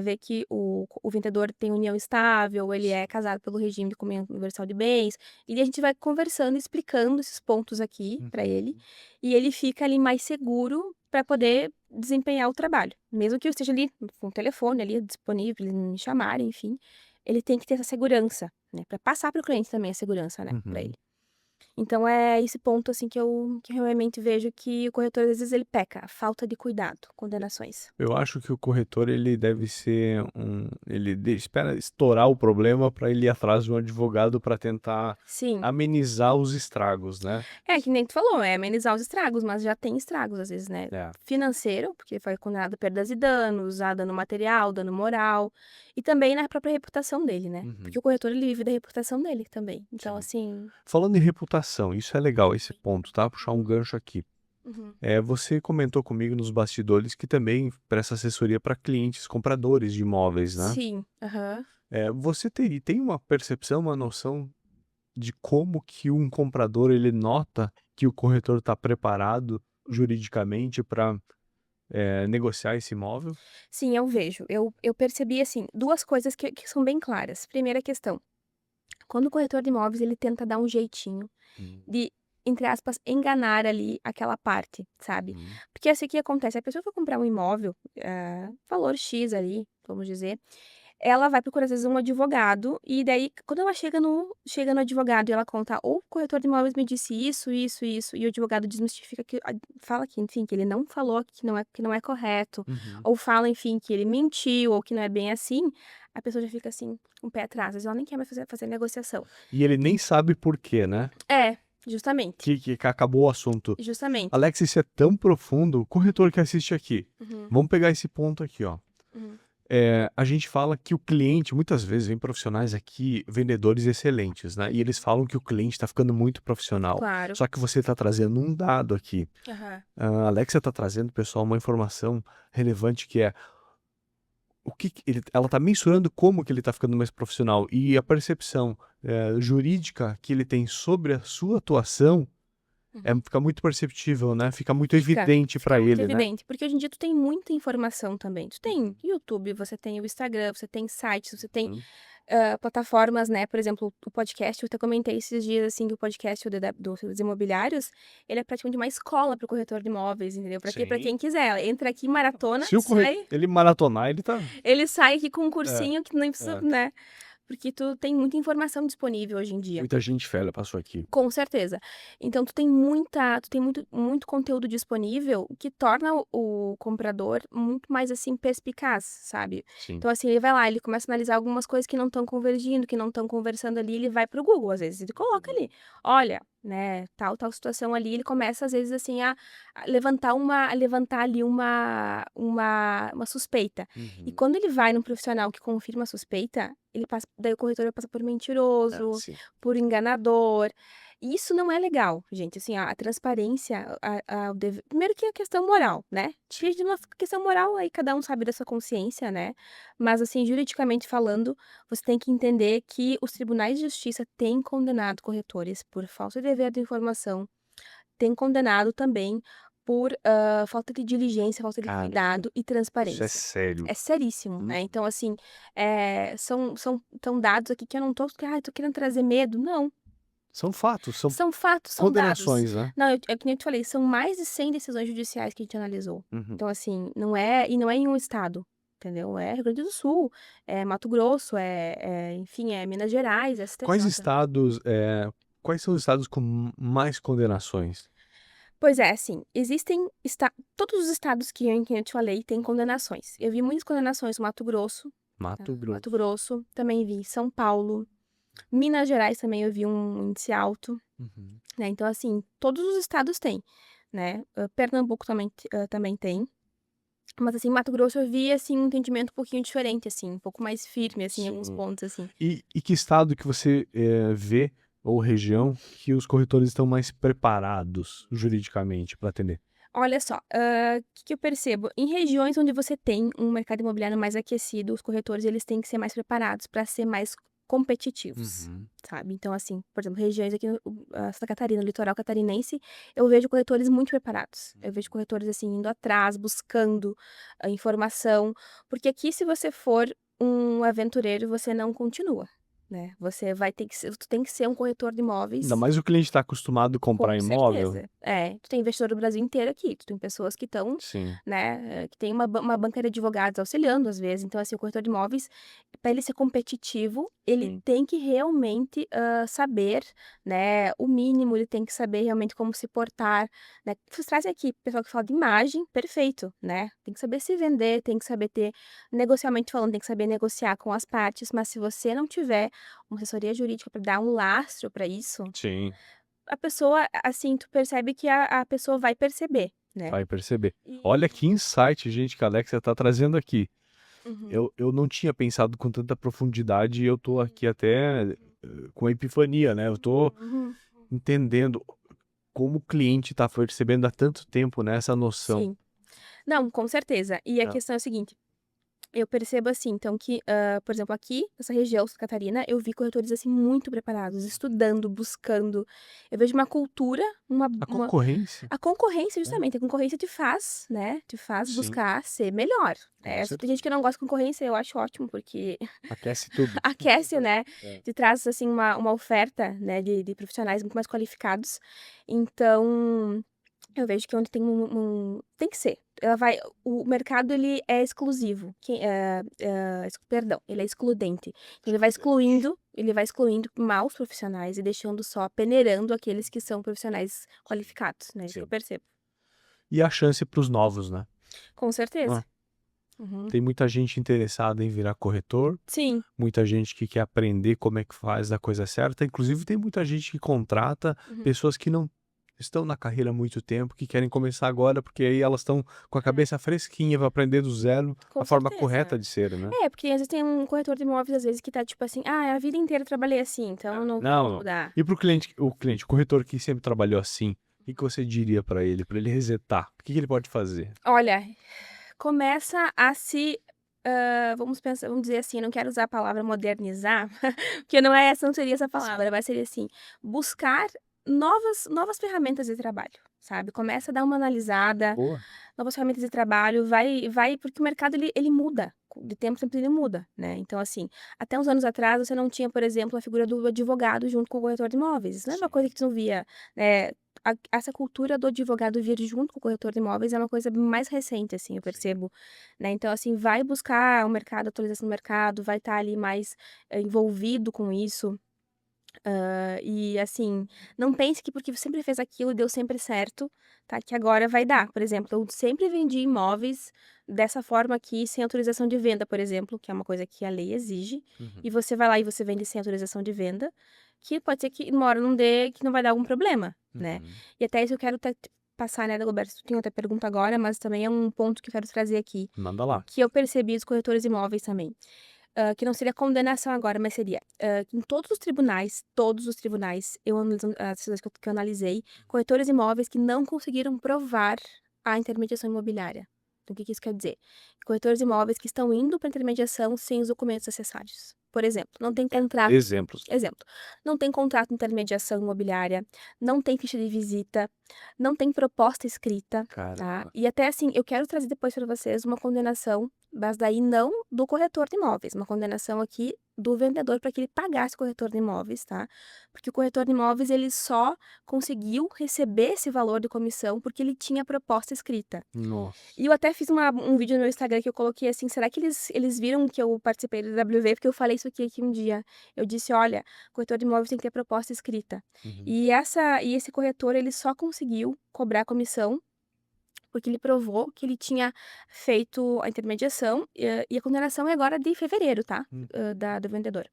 vê que o vendedor tem união estável, ele é casado pelo regime de comunhão universal de bens. E a gente vai conversando, explicando esses pontos aqui para ele, Uhum. e ele fica ali mais seguro para poder desempenhar o trabalho. Mesmo que eu esteja ali com o telefone ali disponível, eles me chamarem, enfim, ele tem que ter essa segurança, né, para passar para o cliente também a segurança, né, para Uhum. ele. Então é esse ponto, assim, que eu realmente vejo que o corretor, às vezes, ele peca, a falta de cuidado, condenações. Eu acho que o corretor ele deve ser espera estourar o problema para ele ir atrás de um advogado para tentar Sim. amenizar os estragos, né. É, que nem tu falou, é amenizar os estragos, mas já tem estragos, às vezes, né? É. Financeiro, porque foi condenado a perdas e danos, a dano material, dano moral, e também na própria reputação dele, né? Uhum. Porque o corretor, ele vive da reputação dele também. Então, Sim. assim. Falando em reputação, isso é legal, esse ponto, tá, puxar um gancho aqui. Uhum. Você comentou comigo nos bastidores que também presta assessoria para clientes compradores de imóveis, né. Sim, aham. Você tem uma percepção, uma noção de como que um comprador ele nota que o corretor está preparado juridicamente para negociar esse imóvel? Sim, eu vejo. Eu percebi, assim, duas coisas que são bem claras. Primeira questão, quando o corretor de imóveis, ele tenta dar um jeitinho Hum. de, entre aspas, enganar ali aquela parte, sabe? Uhum. Porque assim, o que acontece? A pessoa for comprar um imóvel, valor X ali, vamos dizer, ela vai procurar, às vezes, um advogado, e daí, quando ela chega no advogado e ela conta, ou o corretor de imóveis me disse isso, isso, isso, e o advogado desmistifica fala que, enfim, que ele não falou, que não é correto, Uhum. ou fala, enfim, que ele mentiu, ou que não é bem assim, a pessoa já fica assim, um pé atrás, às vezes ela nem quer mais fazer negociação. E ele nem sabe por quê, né, É, justamente, que acabou o assunto. justamente. Alex, isso é tão profundo, o corretor que assiste aqui, Uhum, vamos pegar esse ponto aqui, ó. uhum. A gente fala que o cliente, muitas vezes, vem profissionais aqui, vendedores excelentes, né? E eles falam que o cliente está ficando muito profissional. Claro. Só que você está trazendo um dado aqui. Aham. A Alexa está trazendo, pessoal, uma informação relevante que é ela está mensurando como que ele está ficando mais profissional e a percepção jurídica que ele tem sobre a sua atuação fica muito perceptível, né? Fica muito evidente Fica para muito ele, né? evidente, porque hoje em dia tu tem muita informação também. Tu tem YouTube, você tem o Instagram, você tem sites, você tem Uhum. plataformas, né? Por exemplo, o podcast, eu até comentei esses dias, assim, que o podcast dos imobiliários, ele é praticamente uma escola para o corretor de imóveis, entendeu? Para Sim. quem quiser. Entra aqui, maratona, Se o corretor, ele maratonar, ele tá... ele sai aqui com um É, cursinho que nem precisa, é. né? Porque tu tem muita informação disponível hoje em dia. Muita gente velha passou aqui. Com certeza. Então, tu tem muito conteúdo disponível que torna o comprador muito mais, assim, perspicaz, sabe? Sim. Então, assim, ele vai lá, ele começa a analisar algumas coisas que não estão convergindo, que não estão conversando ali, ele vai pro Google, às vezes, ele coloca ali, olha, né, tal situação ali, ele começa, às vezes, assim, a levantar ali uma suspeita. E quando ele vai num profissional que confirma a suspeita, daí o corretor vai passar por mentiroso, Sim. por enganador. E isso não é legal, gente. Assim, a transparência, primeiro que a questão moral, né? Cheio de uma questão moral, aí cada um sabe da sua consciência, né? Mas, assim, juridicamente falando, você tem que entender que os tribunais de justiça têm condenado corretores por falta de dever de informação, têm condenado também por falta de diligência, falta de Cara, cuidado e isso é transparência. sério. É seríssimo, né? Então, assim, são dados aqui que eu não tô querendo trazer medo. Não, São fatos, são são fatos, são dados. condenações, né? Não, é que nem eu te falei, são mais de 100 decisões judiciais que a gente analisou. Uhum. Então, assim, não é em um estado, entendeu? É Rio Grande do Sul, é Mato Grosso, enfim, é Minas Gerais, é Quais STJ. estados, quais são os estados com mais condenações? Pois é, assim, existem todos os estados que eu te falei têm condenações. Eu vi muitas condenações no Mato Grosso, Mato Grosso. Mato Grosso, também vi São Paulo, Minas Gerais também eu vi um índice alto, Uhum. né? Então, assim, todos os estados têm, né? Pernambuco também tem. Mas, assim, Mato Grosso eu vi, assim, um entendimento um pouquinho diferente, assim, um pouco mais firme, assim, em alguns Sim. pontos, assim. E que estado que você vê, ou região, que os corretores estão mais preparados juridicamente para atender? Olha só, o que eu percebo? Em regiões onde você tem um mercado imobiliário mais aquecido, os corretores, eles têm que ser mais preparados para ser mais competitivos, sabe? Então, assim, por exemplo, regiões aqui, Santa Catarina, no litoral catarinense, eu vejo corretores muito preparados. Eu vejo corretores, assim, indo atrás, buscando a informação, porque aqui, se você for um aventureiro, você não continua, né? Você vai ter que tu tem que ser um corretor de imóveis. Ainda mais o cliente está acostumado a comprar Com imóvel. certeza. Tu tem investidor do Brasil inteiro aqui, tu tem pessoas que estão, Sim. né, que tem uma banca de advogados auxiliando às vezes. Então, assim, o corretor de imóveis, para ele ser competitivo, ele Sim. tem que realmente saber, né, o mínimo, ele tem que saber realmente como se portar, né. Vocês trazem aqui pessoal que fala de imagem, perfeito, né. Tem que saber se vender, tem que saber negocialmente falando, tem que saber negociar com as partes, mas se você não tiver uma assessoria jurídica para dar um lastro para isso, Sim, a pessoa, assim, tu percebe que a pessoa vai perceber, né. vai perceber. E Olha que insight, gente, que a Alexia está trazendo aqui. Uhum. Eu não tinha pensado com tanta profundidade e eu tô aqui até com a epifania, né? Eu tô Uhum. entendendo como o cliente está percebendo há tanto tempo, né, essa noção. Sim. Não, com certeza. E a É. questão é a seguinte, eu percebo assim, então, que, por exemplo, aqui nessa região, Santa Catarina, eu vi corretores, assim, muito preparados, estudando, buscando. Eu vejo uma cultura, A concorrência? a concorrência, justamente, a concorrência te faz, né, te faz Sim. buscar ser melhor. Com Tem certeza. gente que não gosta de concorrência, eu acho ótimo, porque Aquece tudo. aquece, né, É. te traz, assim, uma oferta, né, de profissionais muito mais qualificados. Então, eu vejo que onde tem tem que ser. O mercado, ele é exclusivo. Perdão, ele é excludente. Então, ele vai excluindo maus profissionais e deixando só, peneirando aqueles que são profissionais qualificados, né? Isso que eu Sim. percebo. E a chance para os novos, né? Com certeza. Ah. Uhum. Tem muita gente interessada em virar corretor, Sim. muita gente que quer aprender como é que faz a coisa certa. Inclusive, tem muita gente que contrata Uhum. pessoas que não estão na carreira há muito tempo, que querem começar agora, porque aí elas estão com a cabeça fresquinha para aprender do zero Com a forma certeza. correta de ser, né? Porque às vezes tem um corretor de imóveis, às vezes, que tá tipo assim, a vida inteira eu trabalhei assim, então eu não vou mudar. E pro cliente, o corretor que sempre trabalhou assim, o que você diria para ele resetar? O que ele pode fazer? Olha, começa a se, vamos dizer assim, não quero usar a palavra modernizar, porque não seria essa palavra, mas seria assim, buscar novas ferramentas de trabalho, sabe? Começa a dar uma analisada, Boa. novas ferramentas de trabalho, vai, porque o mercado ele muda de tempo sempre ele muda, né? Então, assim, até uns anos atrás você não tinha, por exemplo, a figura do advogado junto com o corretor de imóveis. Isso não é uma coisa que tu não via, né? Essa cultura do advogado vir junto com o corretor de imóveis é uma coisa mais recente, assim, eu percebo, né? Então, assim, vai buscar o mercado, atualização do mercado, vai estar ali mais envolvido com isso. E assim, não pense que porque você sempre fez aquilo deu sempre certo, tá? Que agora vai dar. Por exemplo, eu sempre vendi imóveis dessa forma aqui, sem autorização de venda, por exemplo, que é uma coisa que a lei exige. E você vai lá e você vende sem autorização de venda, que pode ser que uma hora não dê, que não vai dar algum problema, né? E até isso eu quero passar, né, Dagoberto? Tu tem outra pergunta agora, mas também é um ponto que eu quero trazer aqui, Manda lá. que eu percebi dos corretores de imóveis também. Que não seria condenação agora, mas seria em todos os tribunais, as decisões que eu analisei, corretores de imóveis que não conseguiram provar a intermediação imobiliária. Então, o que isso quer dizer? Corretores de imóveis que estão indo para intermediação sem os documentos necessários. Por exemplo, não tem contrato. Exemplos. Exemplo, não tem contrato de intermediação imobiliária, não tem ficha de visita, não tem proposta escrita, tá? Caramba. E até assim, eu quero trazer depois para vocês uma condenação, mas daí não do corretor de imóveis, uma condenação aqui do vendedor para que ele pagasse o corretor de imóveis, tá? Porque o corretor de imóveis, ele só conseguiu receber esse valor de comissão porque ele tinha proposta escrita. Nossa. E eu até fiz um vídeo no meu Instagram que eu coloquei assim, será que eles viram que eu participei do WV? Porque eu falei isso aqui um dia. Eu disse, olha, corretor de imóveis tem que ter proposta escrita. E esse corretor, ele só conseguiu cobrar a comissão porque ele provou que ele tinha feito a intermediação e a condenação é agora de fevereiro, tá? Do vendedor.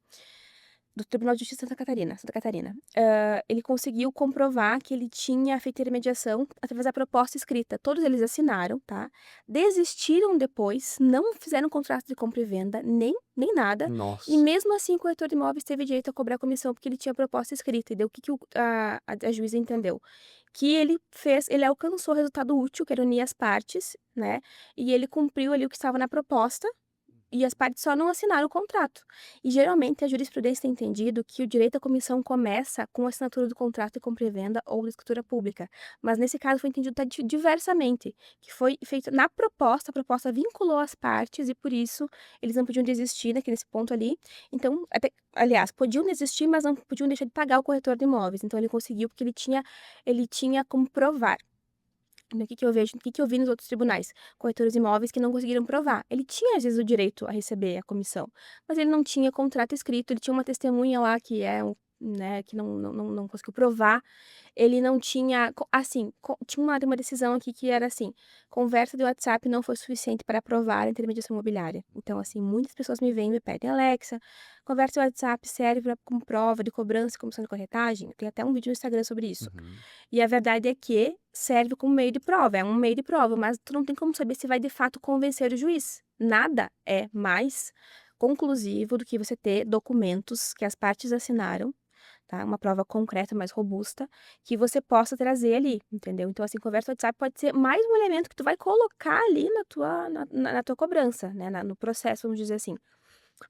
Do Tribunal de Justiça de Santa Catarina. Ele conseguiu comprovar que ele tinha feito a intermediação através da proposta escrita. Todos eles assinaram, tá? Desistiram depois, não fizeram contrato de compra e venda, nem nada. Nossa. E mesmo assim, o corretor de imóveis teve direito a cobrar a comissão porque ele tinha proposta escrita. E daí o que a juíza entendeu? Que ele alcançou o resultado útil, que era unir as partes, né? E ele cumpriu ali o que estava na proposta, e as partes só não assinaram o contrato. E geralmente a jurisprudência tem entendido que o direito à comissão começa com a assinatura do contrato de compra e venda ou da escritura pública. Mas nesse caso foi entendido diversamente, que foi feito na proposta, a proposta vinculou as partes e por isso eles não podiam desistir nesse ponto ali. Então, aliás, podiam desistir, mas não podiam deixar de pagar o corretor de imóveis. Então ele conseguiu porque ele tinha como provar. O que eu vejo, o que eu vi nos outros tribunais? Corretores de imóveis que não conseguiram provar. Ele tinha, às vezes, o direito a receber a comissão, mas ele não tinha contrato escrito, ele tinha uma testemunha lá que que não conseguiu provar. Ele não tinha, assim, tinha uma decisão aqui que era assim, conversa de WhatsApp não foi suficiente para aprovar a intermediação imobiliária. Então, assim, muitas pessoas me vêm e me pedem, Alexa, conversa de WhatsApp serve como prova de cobrança e comissão de corretagem? Tem até um vídeo no Instagram sobre isso. E a verdade é que serve como meio de prova, é um meio de prova, mas tu não tem como saber se vai de fato convencer o juiz. Nada é mais conclusivo do que você ter documentos que as partes assinaram, tá? Uma prova concreta, mais robusta, que você possa trazer ali, entendeu? Então, assim, conversa no WhatsApp pode ser mais um elemento que tu vai colocar ali na tua cobrança, né? No processo, vamos dizer assim.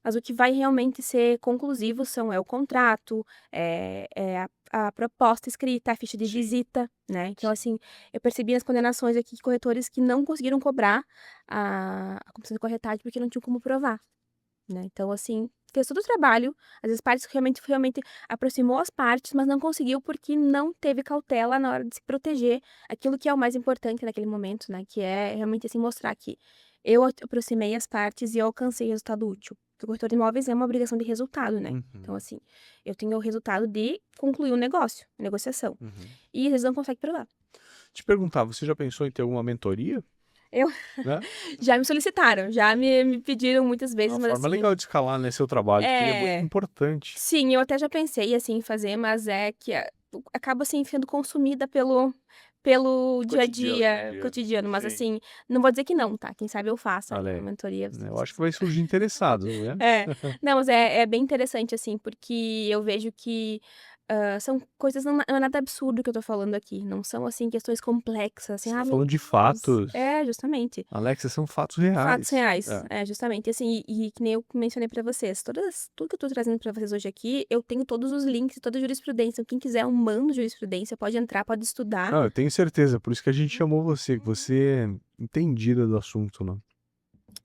Mas o que vai realmente ser conclusivo é o contrato, a proposta escrita, a ficha de visita, né? Então, assim, eu percebi nas condenações aqui que corretores que não conseguiram cobrar a comissão de corretagem porque não tinham como provar, né? Então, assim, fez todo o trabalho, às vezes partes realmente aproximou as partes, mas não conseguiu porque não teve cautela na hora de se proteger aquilo que é o mais importante naquele momento, né? Que é realmente, assim, mostrar que eu aproximei as partes e eu alcancei resultado útil. Porque o corretor de imóveis é uma obrigação de resultado, né? Então, assim, eu tenho o resultado de concluir um negócio, uma negociação. E eles não conseguem provar. Te perguntar, você já pensou em ter alguma mentoria? Né? Já me solicitaram, já me pediram muitas vezes, Uma mas forma assim... legal de escalar, né, seu trabalho, que é muito importante. Sim, eu até já pensei, assim, em fazer, mas é que acaba, assim, sendo consumida pelo dia a dia, cotidiano. Mas, assim, não vou dizer que não, tá? Quem sabe eu faça uma mentoria. Eu acho que vai surgir interessados, né? Não, mas é bem interessante, assim, porque eu vejo que são coisas, não é nada absurdo que eu tô falando aqui. Não são, assim, questões complexas, assim, Você tá falando de fatos. Justamente. Alexa, são fatos reais. Fatos reais, justamente. Assim, e que nem eu mencionei pra vocês, tudo que eu tô trazendo pra vocês hoje aqui, eu tenho todos os links, toda a jurisprudência. Quem quiser um mando de jurisprudência, pode entrar, pode estudar. Não, eu tenho certeza, por isso que a gente chamou você, que você é entendida do assunto, né?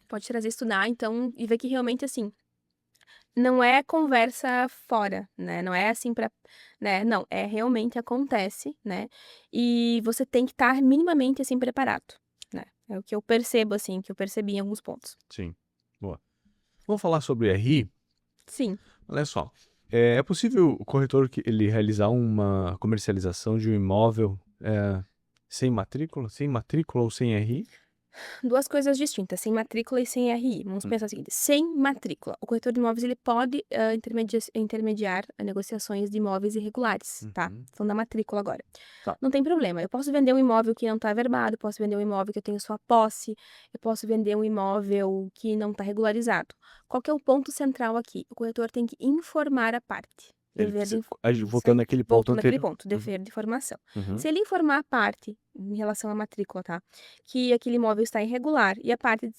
Pode trazer estudar, então, e ver que realmente, assim, não é conversa fora, né? Não é assim pra, né? Não, é realmente acontece, né? E você tem que estar minimamente, assim, preparado, né? É o que eu percebo, assim, que eu percebi em alguns pontos. Sim. Boa. Vamos falar sobre RI? Sim. Olha só. É possível o corretor que ele realizar uma comercialização de um imóvel sem matrícula? Sem matrícula ou sem RI? Duas coisas distintas, sem matrícula e sem RI. Vamos Hum. pensar o seguinte: sem matrícula, o corretor de imóveis ele pode intermediar negociações de imóveis irregulares, tá? Uhum. Falando da matrícula agora. Tá. Não tem problema. Eu posso vender um imóvel que não está averbado, eu posso vender um imóvel que eu tenho sua posse, eu posso vender um imóvel que não está regularizado. Qual que é o ponto central aqui? O corretor tem que informar a parte. Ele Dever de precisa, Isso voltando aí. naquele ponto Voltando naquele anterior. ponto, dever de informação. Uhum. Se ele informar a parte, em relação à matrícula, tá? Que aquele imóvel está irregular e a parte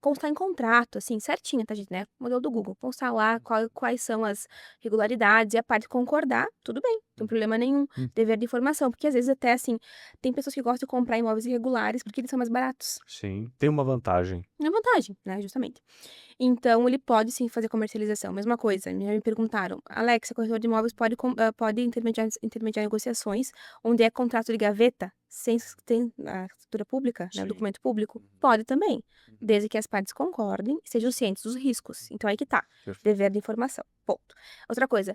constar em contrato, assim, certinho, tá, gente, né? Modelo do Google. Constar lá quais são as regularidades e a parte concordar, tudo bem, não tem problema nenhum. Hum. Dever de informação, porque às vezes até, assim, tem pessoas que gostam de comprar imóveis irregulares porque eles são mais baratos. Sim. Tem uma vantagem. É vantagem, né, justamente. Então, ele pode sim fazer comercialização. Mesma coisa, me perguntaram, Alexa, corretor de imóveis pode intermediar negociações onde é contrato de gaveta, sem tem a escritura pública, né, Sim. documento público? Pode também, desde que as partes concordem e sejam cientes dos riscos. Então, aí que tá, Perfeito. dever de informação, ponto. Outra coisa,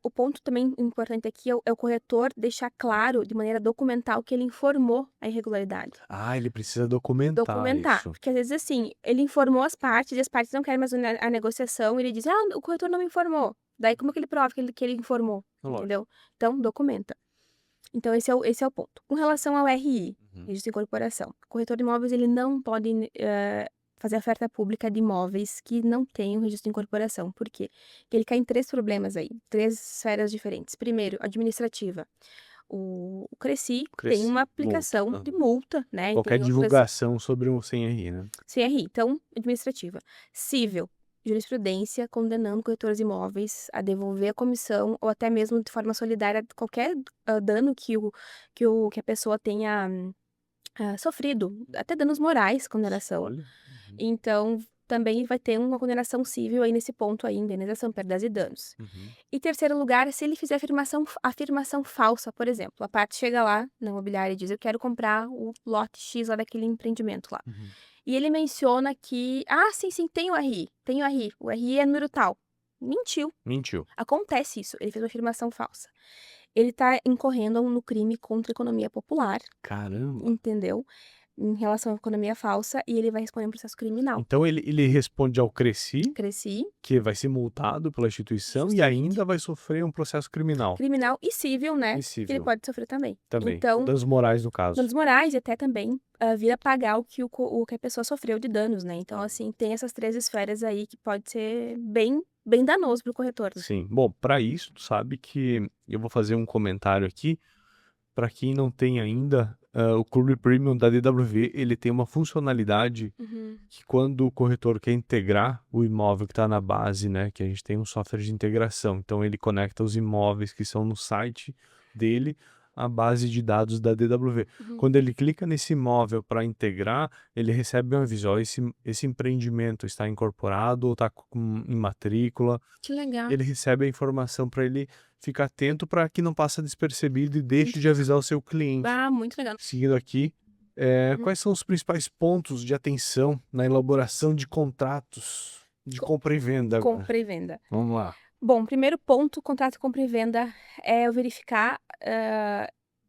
o ponto também importante aqui é o corretor deixar claro, de maneira documental, que ele informou a irregularidade. Ah, ele precisa documentar isso. Porque às vezes, assim, ele informou as partes e as partes não querem mais a negociação, e ele diz, o corretor não me informou. Daí, como que ele prova que ele informou? Lógico. Entendeu? Então, documenta. Então, esse é o ponto. Com relação ao RI, registro de incorporação, o corretor de imóveis, ele não pode fazer oferta pública de imóveis que não tenham registro de incorporação. Por quê? Porque ele cai em 3 problemas aí, 3 esferas diferentes. Primeiro, administrativa. O Cresci tem uma aplicação multa. de multa, né? Qualquer tem outras divulgação sobre um sem RI, né? CRI, então, administrativa. Cível, jurisprudência condenando corretores de imóveis a devolver a comissão ou até mesmo de forma solidária qualquer dano que a pessoa tenha sofrido, até danos morais, condenação. Olha. Então, também vai ter uma condenação cível aí nesse ponto aí, indenização, perdas e danos. Uhum. E terceiro lugar, se ele fizer afirmação falsa, por exemplo, a parte chega lá na imobiliária e diz, eu quero comprar o lote X lá daquele empreendimento lá. Uhum. E ele menciona que, sim, tem o RI, o RI é número tal. Mentiu. Acontece isso, ele fez uma afirmação falsa. Ele tá incorrendo no crime contra a economia popular, Caramba. entendeu? Em relação à economia falsa, e ele vai responder um processo criminal. Então ele responde ao Cresci, Cresci, que vai ser multado pela instituição e Justamente. ainda vai sofrer um processo criminal. criminal e cível, né? E Que ele civil pode sofrer também. também. Então, Danos morais, no caso. danos morais e até também vir a pagar o que a pessoa sofreu de danos, né? Então, assim, tem essas 3 esferas aí que pode ser bem danoso pro corretor. Né? Sim. Bom, para isso, tu sabe que eu vou fazer um comentário aqui. Para quem não tem ainda, o Clube Premium da DWV, ele tem uma funcionalidade que quando o corretor quer integrar o imóvel que está na base, né, que a gente tem um software de integração, então ele conecta os imóveis que são no site dele à base de dados da DWV. Quando ele clica nesse imóvel para integrar, ele recebe um aviso, ó, esse empreendimento está incorporado ou está em matrícula. Que legal. Ele recebe a informação para ele ficar atento para que não passe despercebido e deixe de avisar o seu cliente. Muito legal. Seguindo aqui, quais são os principais pontos de atenção na elaboração de contratos de compra e venda agora? Compra e venda. Vamos lá. Bom, primeiro ponto, contrato compra e venda, é eu verificar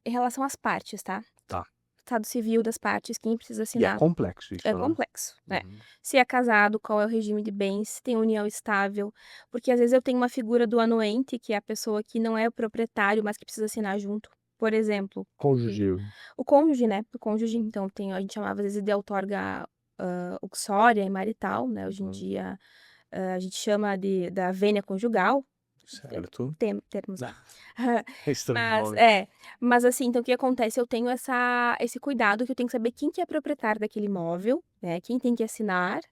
em relação às partes, tá? Tá. Estado civil das partes, quem precisa E assinar. é complexo isso, É né? complexo, né? Uhum. Se é casado, qual é o regime de bens, se tem união estável. Porque às vezes eu tenho uma figura do anuente, que é a pessoa que não é o proprietário, mas que precisa assinar junto. Por exemplo, Cônjuge. o cônjuge, né? O cônjuge, então, a gente chamava às vezes de outorga uxória e marital, né? Hoje em dia a gente chama da vênia conjugal. Certo. Termos lá. É estranho o nome. Mas assim, então o que acontece? Eu tenho esse cuidado que eu tenho que saber quem que é proprietário daquele imóvel, né? Quem tem que assinar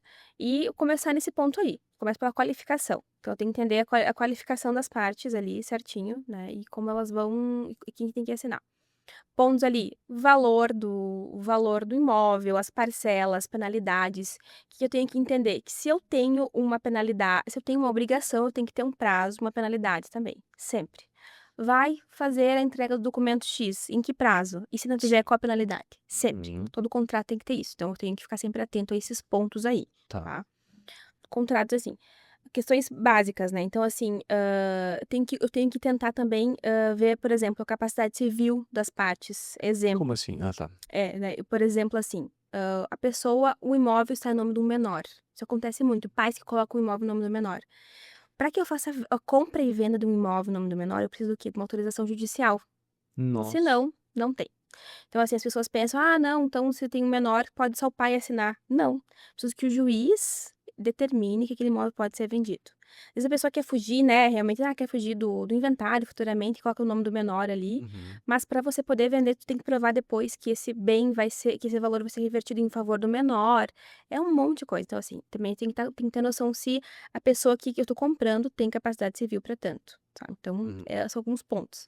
e começar nesse ponto aí. Começa pela qualificação. Então eu tenho que entender a qualificação das partes ali certinho, né? E como elas vão, e quem tem que assinar. Pontos ali, o valor do imóvel, as parcelas, penalidades, que eu tenho que entender que se eu tenho uma penalidade, se eu tenho uma obrigação, eu tenho que ter um prazo, uma penalidade também, sempre. Vai fazer a entrega do documento X, em que prazo? E se não tiver, qual a penalidade? Sempre. Todo contrato tem que ter isso, então eu tenho que ficar sempre atento a esses pontos aí, Tá. tá? Contratos, assim, questões básicas, né? Então, assim, eu tenho que tentar também ver, por exemplo, a capacidade civil das partes. Exemplo, Como assim? Ah, tá. né? Por exemplo, assim, a pessoa, o imóvel está em nome de um menor. Isso acontece muito, pais que colocam o imóvel em nome do menor. Para que eu faça a compra e venda de um imóvel em nome do menor, eu preciso do quê? De uma autorização judicial. Nossa. Se não, não tem. Então, assim, as pessoas pensam, ah, não, então se tem um menor, pode só o pai assinar. Não. Preciso que o juiz determine que aquele imóvel pode ser vendido. Às vezes a pessoa quer fugir, né, realmente, quer fugir do inventário futuramente, coloca o nome do menor ali. Mas para você poder vender, tu tem que provar depois que esse bem vai ser, que esse valor vai ser revertido em favor do menor. É um monte de coisa. Então, assim, também tem que ter noção se a pessoa que eu tô comprando tem capacidade civil para tanto, tá? Então, são alguns pontos.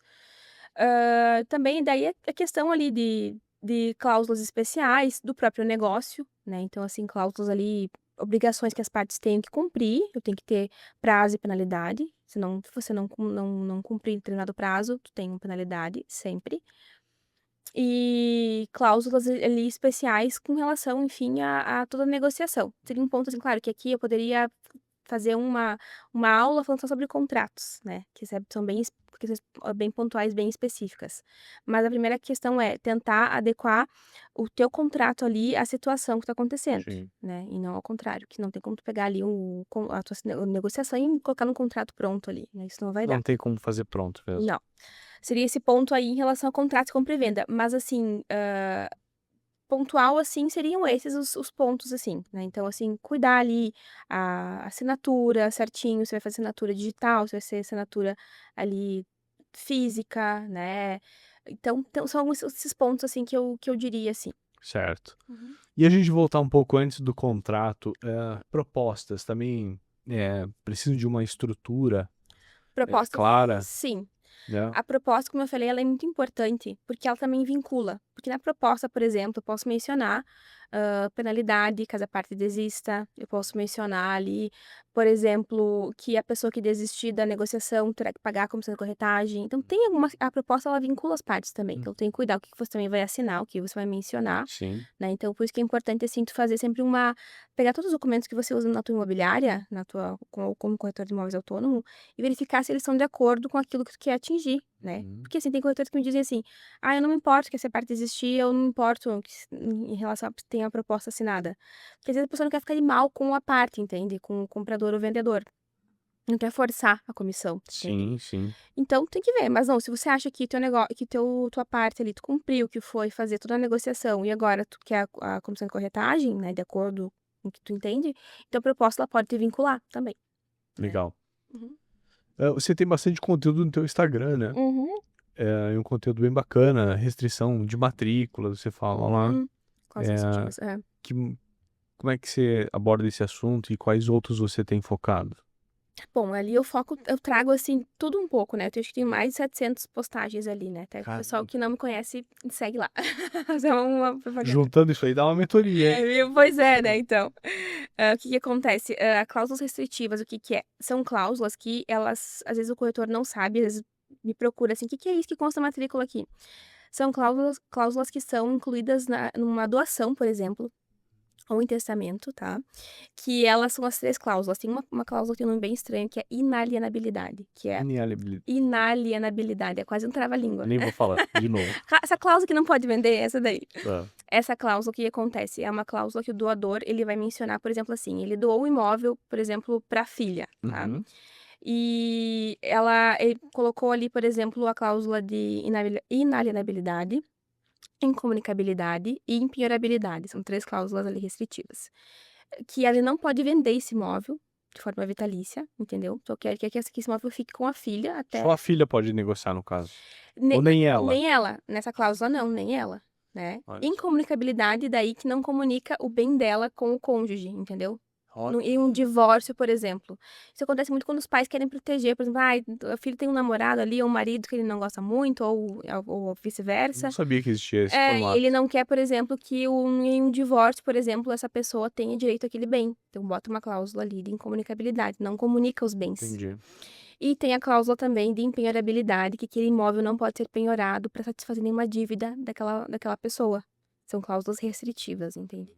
Também daí a questão ali de cláusulas especiais do próprio negócio, né? Então, assim, cláusulas ali, obrigações que as partes têm que cumprir, eu tenho que ter prazo e penalidade. Senão, se você não cumprir determinado prazo, tu tem uma penalidade sempre. E cláusulas ali especiais com relação, enfim, a toda a negociação. Seria um ponto, assim, claro, que aqui eu poderia fazer uma aula falando só sobre contratos, né, que são questões bem pontuais, bem específicas. Mas a primeira questão é tentar adequar o teu contrato ali à situação que está acontecendo, Sim. né, e não ao contrário, que não tem como tu pegar ali a tua negociação e colocar num contrato pronto ali, né, isso não vai dar. Não tem como fazer pronto mesmo. Não. Seria esse ponto aí em relação a contratos de compra e venda, mas assim, pontual, assim, seriam esses os pontos, assim, né, então, assim, cuidar ali a assinatura certinho, se vai fazer assinatura digital, se vai ser assinatura ali física, né, então são alguns esses pontos, assim, que eu diria, assim. Certo. E a gente voltar um pouco antes do contrato, propostas também precisam de uma estrutura Propostas, clara, sim. né? A proposta, como eu falei, ela é muito importante, porque ela também vincula. Porque na proposta, por exemplo, eu posso mencionar penalidade caso a parte desista, eu posso mencionar ali, por exemplo, que a pessoa que desistir da negociação terá que pagar a comissão de corretagem. Então, a proposta, ela vincula as partes também. Então, tem que cuidar o que você também vai assinar, o que você vai mencionar, Sim. né? Então, por isso que é importante, assim, tu fazer sempre pegar todos os documentos que você usa na tua imobiliária, como corretor de imóveis autônomo, e verificar se eles estão de acordo com aquilo que tu quer atingir, né? Porque, assim, tem corretores que me dizem assim, eu não me importo que essa parte existir, eu não me importo em relação a ter a proposta assinada. Porque, às vezes, a pessoa não quer ficar de mal com a parte, entende? Com o comprador ou vendedor. Não quer forçar a comissão, entende? Sim, sim. Então, tem que ver. Mas não, se você acha que teu negócio, que tua parte ali, tu cumpriu, que foi fazer toda a negociação, e agora tu quer a comissão de corretagem, né, de acordo com o que tu entende, então a proposta, ela pode te vincular também. Legal. Uhum. Você tem bastante conteúdo no teu Instagram, né? Uhum. É um conteúdo bem bacana, restrição de matrícula, você fala lá. Cláusulas restritivas, Como é que você aborda esse assunto e quais outros você tem focado? Bom, ali eu trago, assim, tudo um pouco, né, eu acho que tem mais de 700 postagens ali, né, até o pessoal que não me conhece, segue lá. Fazer uma propaganda. Juntando isso aí dá uma mentoria, hein? Pois é, né, então. O que que acontece? Cláusulas restritivas, o que que é? São cláusulas que elas, às vezes o corretor não sabe, às vezes me procura assim, o que que é isso que consta na matrícula aqui? São cláusulas que são incluídas numa doação, por exemplo, ou em testamento, tá? Que elas são as 3 cláusulas. Tem uma cláusula que tem um nome bem estranho, que é inalienabilidade, que é inalienabilidade, é quase um trava-língua. Nem vou falar de novo. Essa cláusula que não pode vender, essa daí. Tá. Essa cláusula, o que acontece? É uma cláusula que o doador, ele vai mencionar, por exemplo, assim, ele doou o imóvel, por exemplo, para a filha, tá? Uhum. E ele colocou ali, por exemplo, a cláusula de inalienabilidade, incomunicabilidade e impenhorabilidade. São 3 cláusulas ali restritivas. Que ele não pode vender esse imóvel de forma vitalícia, entendeu? Então, quer que esse imóvel fique com a filha até... Só a filha pode negociar, no caso. Ne- Ou nem ela. Nem ela. Nessa cláusula, não, nem ela, né? Olha só. Incomunicabilidade, daí que não comunica o bem dela com o cônjuge, entendeu? Em um divórcio, por exemplo. Isso acontece muito quando os pais querem proteger. Por exemplo, o filho tem um namorado ali, ou um marido que ele não gosta muito, ou vice-versa. Não sabia que existia esse E formato. ele não quer, por exemplo, que em um divórcio, por exemplo, essa pessoa tenha direito àquele bem. Então, bota uma cláusula ali de incomunicabilidade, não comunica os bens. Entendi. E tem a cláusula também de empenhorabilidade, que aquele imóvel não pode ser penhorado para satisfazer nenhuma dívida daquela pessoa. São cláusulas restritivas, entende?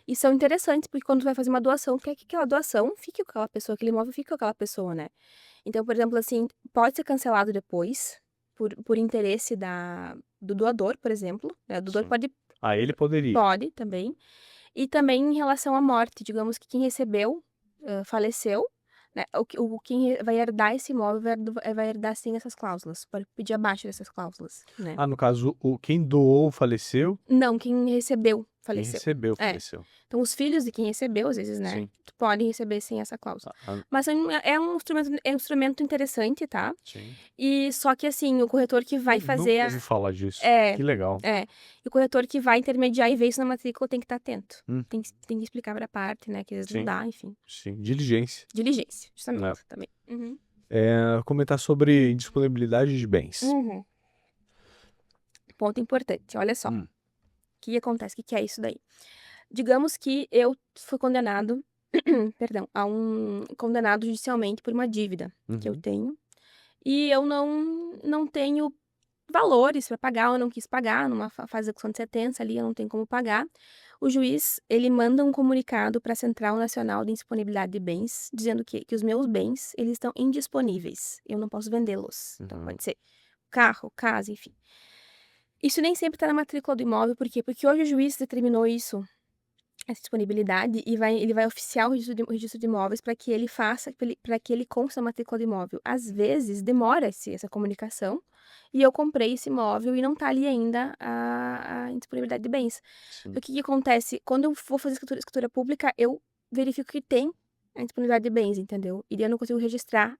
E são interessantes, porque quando tu vai fazer uma doação, tu quer que aquela doação fique com aquela pessoa, aquele imóvel fique com aquela pessoa, né? Então, por exemplo, assim, pode ser cancelado depois, por interesse do doador, por exemplo. Né? O doador Sim. pode Ele poderia. Pode também. E também em relação à morte, digamos que quem recebeu, faleceu, né? Quem vai herdar esse imóvel vai herdar sim essas cláusulas, pode pedir abaixo dessas cláusulas, né? No caso, quem doou faleceu, Não, quem recebeu, quem faleceu. recebeu É. faleceu. Então, os filhos de quem recebeu, às vezes, né? Sim. Podem receber sim essa cláusula. Ah, Mas é um instrumento interessante, tá? sim. E só que assim, o corretor que vai fazer Nunca ouvi falar disso. É. Que legal. E o corretor que vai intermediar e ver isso na matrícula tem que estar atento. Hum. Tem que explicar pra parte, né? Que às vezes não Sim. dá, enfim. Sim, diligência. Diligência, justamente, É. também. Uhum. Comentar sobre indisponibilidade de bens. Uhum. Ponto importante, olha só. Hum. O que acontece? O que é isso daí? Digamos que eu fui condenado, perdão, condenado judicialmente por uma dívida que eu Uhum. tenho. E eu não tenho valores para pagar, eu não quis pagar, numa fase de execução de sentença ali, eu não tenho como pagar. O juiz, ele manda um comunicado para a Central Nacional de Indisponibilidade de Bens, dizendo que os meus bens, eles estão indisponíveis, eu não posso vendê-los. Então, pode ser carro, casa, enfim. Isso nem sempre está na matrícula do imóvel, por quê? Porque hoje o juiz determinou isso, essa disponibilidade, e ele vai oficiar o registro de imóveis para que ele faça, para que ele conste a matrícula do imóvel. Às vezes, demora-se essa comunicação, e eu comprei esse imóvel e não está ali ainda a indisponibilidade de bens. Sim. O que acontece? Quando eu vou fazer escritura pública, eu verifico que tem a disponibilidade de bens, entendeu? E daí eu não consigo registrar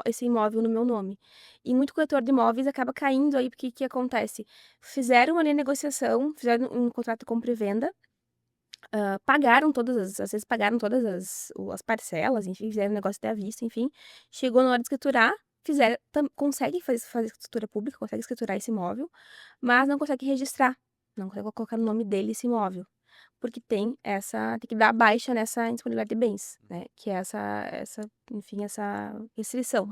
esse imóvel no meu nome. E muito corretor de imóveis acaba caindo aí, porque o que acontece? Fizeram ali a negociação, fizeram um contrato de compra e venda, pagaram às vezes pagaram todas as parcelas, enfim, fizeram o negócio até à vista, enfim. Chegou na hora de escriturar, conseguem fazer escritura pública, conseguem escriturar esse imóvel, mas não conseguem registrar, não conseguem colocar no nome dele esse imóvel, porque tem que dar baixa nessa indisponibilidade de bens, né, que é enfim, essa restrição.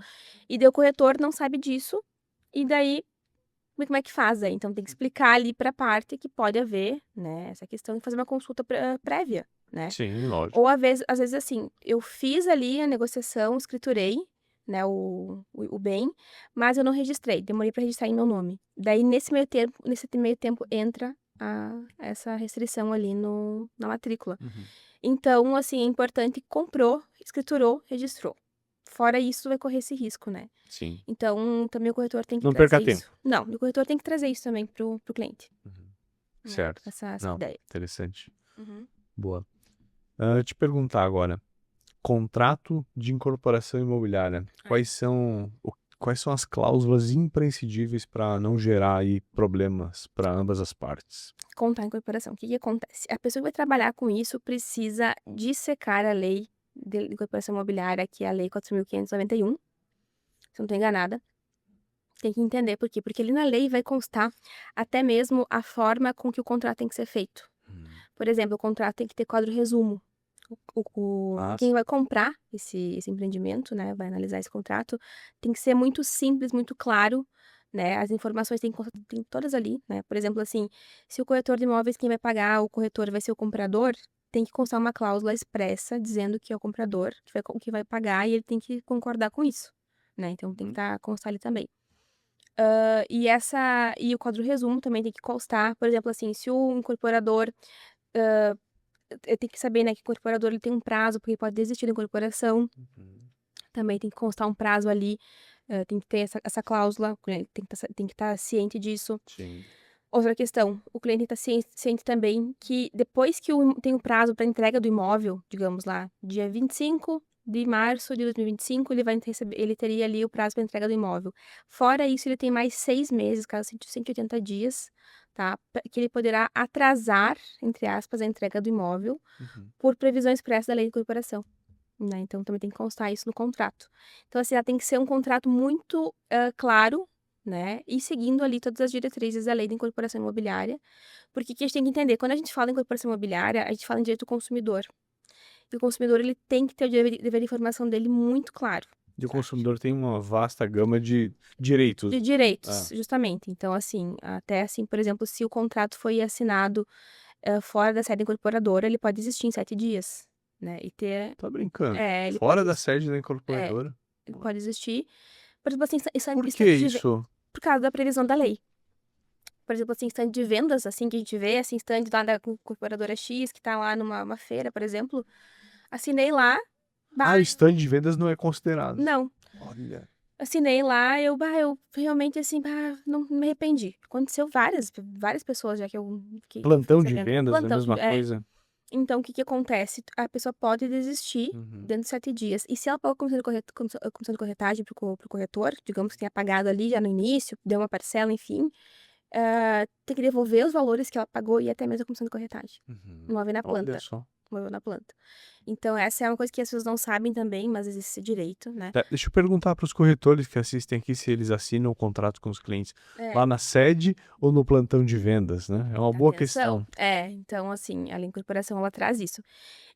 E daí o corretor não sabe disso, e daí como é que faz aí? Então tem que explicar ali para a parte que pode haver, né, essa questão e fazer uma consulta prévia, né? Sim, lógico. Ou às vezes assim, eu fiz ali a negociação, escriturei, né, o bem, mas eu não registrei, demorei para registrar em meu nome. Daí nesse meio tempo entra essa restrição ali na matrícula. Uhum. Então, assim, é importante, comprou, escriturou, registrou. Fora isso, vai correr esse risco, né? Sim. Então, também o corretor tem que Não trazer perca isso. Não, o corretor tem que trazer isso também pro cliente. Uhum. Né? Certo. Essa Não, ideia. interessante. Uhum. Boa. Te perguntar agora. Contrato de incorporação imobiliária. Quais são as cláusulas imprescindíveis para não gerar aí problemas para ambas as partes? Contar a incorporação. O que acontece? A pessoa que vai trabalhar com isso precisa dissecar a lei de incorporação imobiliária, que é a Lei 4.591. Se eu não estou enganada. Tem que entender por quê. Porque ali na lei vai constar até mesmo a forma com que o contrato tem que ser feito. Por exemplo, o contrato tem que ter quadro resumo. Quem vai comprar esse empreendimento, né, vai analisar esse contrato, tem que ser muito simples, muito claro, né, as informações tem todas ali, né, por exemplo, assim, se o corretor de imóveis, quem vai pagar, o corretor vai ser o comprador, tem que constar uma cláusula expressa dizendo que é o comprador que vai pagar e ele tem que concordar com isso, né, então tem que constar ali também. E o quadro resumo também tem que constar, por exemplo, assim, se o incorporador tem que saber, né, que o incorporador ele tem um prazo, porque pode desistir da incorporação. Também tem que constar um prazo ali, tem que ter essa cláusula, o cliente tem que estar ciente disso. Sim. Outra questão, o cliente tem que estar ciente também que depois que tem o prazo para entrega do imóvel, digamos lá, dia 25 de março de 2025, ele teria ali o prazo para entrega do imóvel. Fora isso, ele tem mais 6 meses, caso 180 dias, tá? Que ele poderá atrasar, entre aspas, a entrega do imóvel por previsão expressa da lei de incorporação, né? Então, também tem que constar isso no contrato. Então, assim, ela tem que ser um contrato muito claro, né? E seguindo ali todas as diretrizes da lei de incorporação imobiliária. Porque o que a gente tem que entender, quando a gente fala em incorporação imobiliária, a gente fala em direito do consumidor. E o consumidor, ele tem que ter o dever de informação dele muito claro. E o consumidor tem uma vasta gama de direitos. De direitos, justamente. Então, assim, até assim, por exemplo, se o contrato foi assinado fora da sede incorporadora, ele pode existir em 7 dias, né? E ter... Tá brincando. ele Fora pode da existir. sede da incorporadora. Ele pode existir. Por exemplo, assim, Por que isso? por causa da previsão da lei. Por exemplo, assim, stand de vendas, assim, que a gente vê, assim, stand lá da incorporadora X, que tá lá numa feira, por exemplo. Assinei lá. O stand de vendas não é considerado. Não. Olha. Assinei lá, eu realmente, assim, não me arrependi. Aconteceu várias pessoas já que eu... Plantão de vendas, é a mesma coisa? Então, o que acontece? A pessoa pode desistir dentro de 7 dias. E se ela pagou comissão de corretagem pro corretor, digamos que tenha pagado ali já no início, deu uma parcela, enfim, tem que devolver os valores que ela pagou e até mesmo a comissão de corretagem. Imóvel na planta. Olha só. Imóvel na planta. Então, essa é uma coisa que as pessoas não sabem também, mas existe esse direito, né? Deixa eu perguntar para os corretores que assistem aqui se eles assinam o contrato com os clientes lá na sede ou no plantão de vendas, né? É uma boa questão. Então, assim, a lei de incorporação, ela traz isso.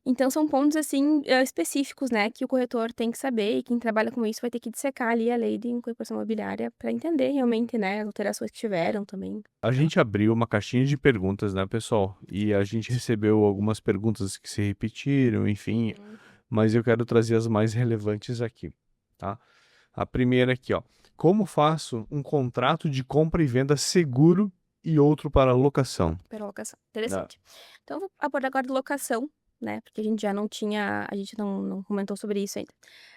Então, são pontos, assim, específicos, né, que o corretor tem que saber e quem trabalha com isso vai ter que dissecar ali a lei de incorporação imobiliária para entender realmente, né, as alterações que tiveram também. A gente abriu uma caixinha de perguntas, né, pessoal? E a gente recebeu algumas perguntas que se repetiram, enfim, mas eu quero trazer as mais relevantes aqui, tá? A primeira aqui, ó. Como faço um contrato de compra e venda seguro e outro para locação? Para locação. Interessante. Então, eu vou abordar agora de locação, né? Porque a gente não comentou sobre isso ainda.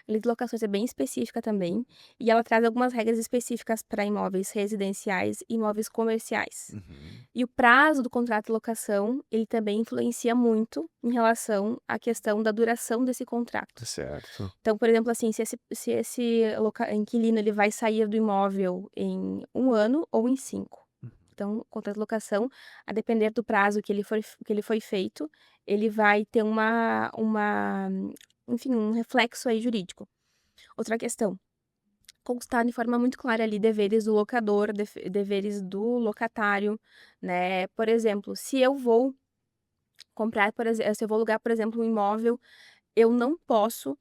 A lei de locações é bem específica também, e ela traz algumas regras específicas para imóveis residenciais e imóveis comerciais. E o prazo do contrato de locação, ele também influencia muito em relação à questão da duração desse contrato. Certo. Então, por exemplo, assim, se esse inquilino ele vai sair do imóvel em 1 ano ou em 5. Então, o contrato de locação, a depender do prazo que ele foi feito, ele vai ter enfim, um reflexo aí jurídico. Outra questão, constar de forma muito clara ali deveres do locador, deveres do locatário, né? Por exemplo, se eu vou alugar, por exemplo, um imóvel, eu não posso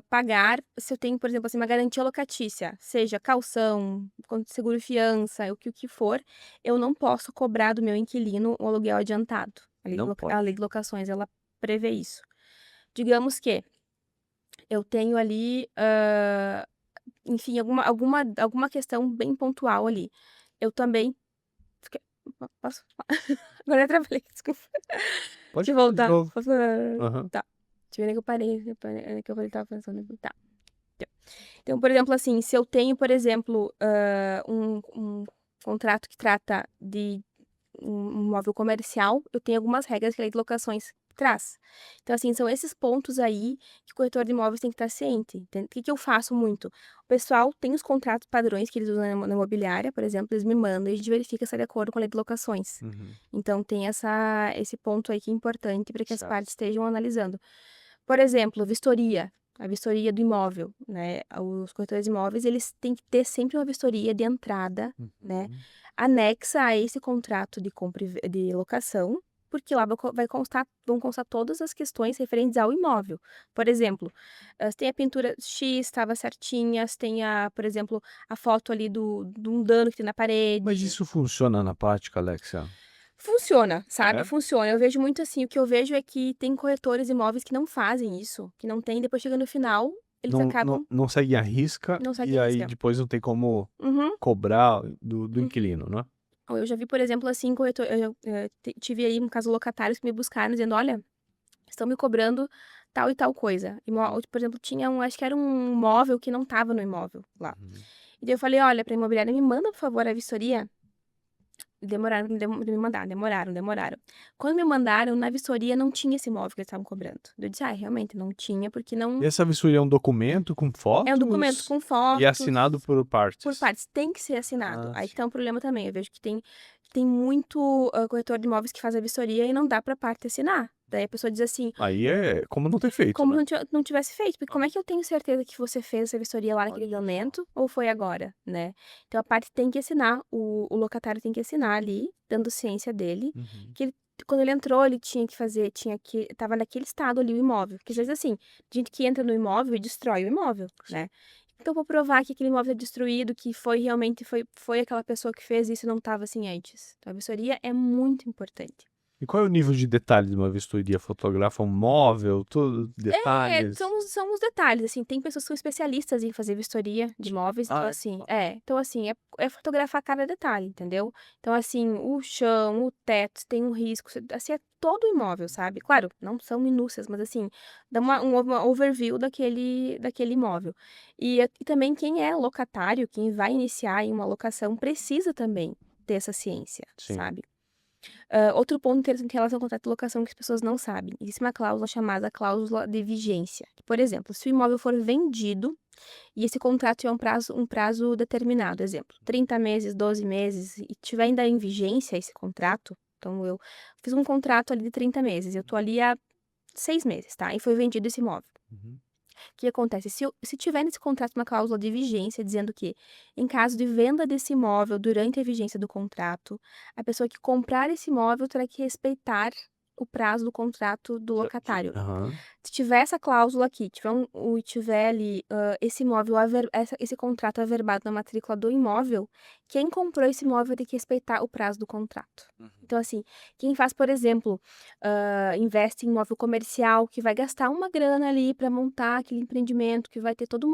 pagar se eu tenho, por exemplo, assim, uma garantia locatícia, seja caução, seguro fiança, o que for, eu não posso cobrar do meu inquilino um aluguel adiantado. A lei de locações, ela prevê isso. Digamos que eu tenho ali, enfim, alguma questão bem pontual ali. Eu também... Posso falar? Agora eu travei, desculpa. Pode Deixa eu voltar. de novo. Posso... Tá. Deixa eu ver que eu parei, que eu tava pensando. Tá. Então, por exemplo, assim, se eu tenho, por exemplo, um contrato que trata de um imóvel comercial, eu tenho algumas regras que a lei de locações traz. Então, assim, são esses pontos aí que o corretor de imóveis tem que estar ciente. O que eu faço muito? O pessoal tem os contratos padrões que eles usam na imobiliária, por exemplo, eles me mandam e a gente verifica se é de acordo com a lei de locações. Então, tem esse ponto aí que é importante para que as partes estejam analisando. Por exemplo, vistoria. A vistoria do imóvel, né? Os corretores de imóveis, eles têm que ter sempre uma vistoria de entrada, né? Anexa a esse contrato de compra e de locação, porque lá vão constar todas as questões referentes ao imóvel. Por exemplo, se tem a pintura X, estava certinha, se tem, por exemplo, a foto ali de um dano que tem na parede. Mas isso funciona na prática, Alexia? Funciona, sabe? Funciona. Eu vejo muito assim, o que eu vejo é que tem corretores de imóveis que não fazem isso, que não tem, depois chega no final, eles acabam... Não seguem a risca, e aí depois não tem como cobrar do inquilino, né? Eu já vi, por exemplo, assim, eu tive aí um caso locatários que me buscaram dizendo, olha, estão me cobrando tal e tal coisa. Por exemplo, tinha acho que era um móvel que não estava no imóvel lá. E daí eu falei, olha, para a imobiliária, me manda, por favor, a vistoria. Demoraram de me mandar, demoraram. Quando me mandaram, na vistoria não tinha esse imóvel que eles estavam cobrando. Eu disse, realmente não tinha, porque não... E essa vistoria é um documento com fotos? É um documento com E fotos. é assinado por partes? Por partes, tem que ser assinado. Aí sim. que tá um problema também. Eu vejo que tem muito corretor de imóveis que faz a vistoria e não dá pra parte assinar. Daí a pessoa diz assim, Aí é como não ter feito, como né? não tivesse feito. Porque como é que eu tenho certeza que você fez essa vistoria lá naquele momento ou foi agora, né? Então a parte tem que assinar, o locatário tem que assinar ali, dando ciência dele, Uhum. que quando ele entrou, ele tava naquele estado ali o imóvel. Porque às vezes assim, gente que entra no imóvel e destrói o imóvel, né? Então, vou provar que aquele imóvel é destruído, que realmente foi aquela pessoa que fez isso e não estava assim antes. Então, a vistoria é muito importante. E qual é o nível de detalhe de uma vistoria? Fotografa um móvel, tudo, detalhes? São os detalhes, assim, tem pessoas que são especialistas em fazer vistoria de imóveis, então assim, é fotografar cada detalhe, entendeu? Então assim, o chão, o teto, se tem um risco, assim, é todo o imóvel, sabe? Claro, não são minúcias, mas assim, dá uma overview daquele imóvel. E também quem é locatário, quem vai iniciar em uma locação, precisa também ter essa ciência, Sim. sabe? Outro ponto interessante em relação ao contrato de locação que as pessoas não sabem. Existe uma cláusula chamada cláusula de vigência. Por exemplo, se o imóvel for vendido e esse contrato é um prazo determinado, exemplo, 30 meses, 12 meses, e tiver ainda em vigência esse contrato, então eu fiz um contrato ali de 30 meses, eu tô ali há 6 meses, tá? E foi vendido esse imóvel. Uhum. O que acontece? Se tiver nesse contrato uma cláusula de vigência dizendo que, em caso de venda desse imóvel durante a vigência do contrato, a pessoa que comprar esse imóvel terá que respeitar o prazo do contrato do locatário. Aham. Se tiver essa cláusula aqui, tiver ali esse imóvel, esse contrato averbado na matrícula do imóvel, quem comprou esse imóvel tem que respeitar o prazo do contrato. Então, assim, quem faz, por exemplo, investe em imóvel comercial, que vai gastar uma grana ali para montar aquele empreendimento, que vai ter toda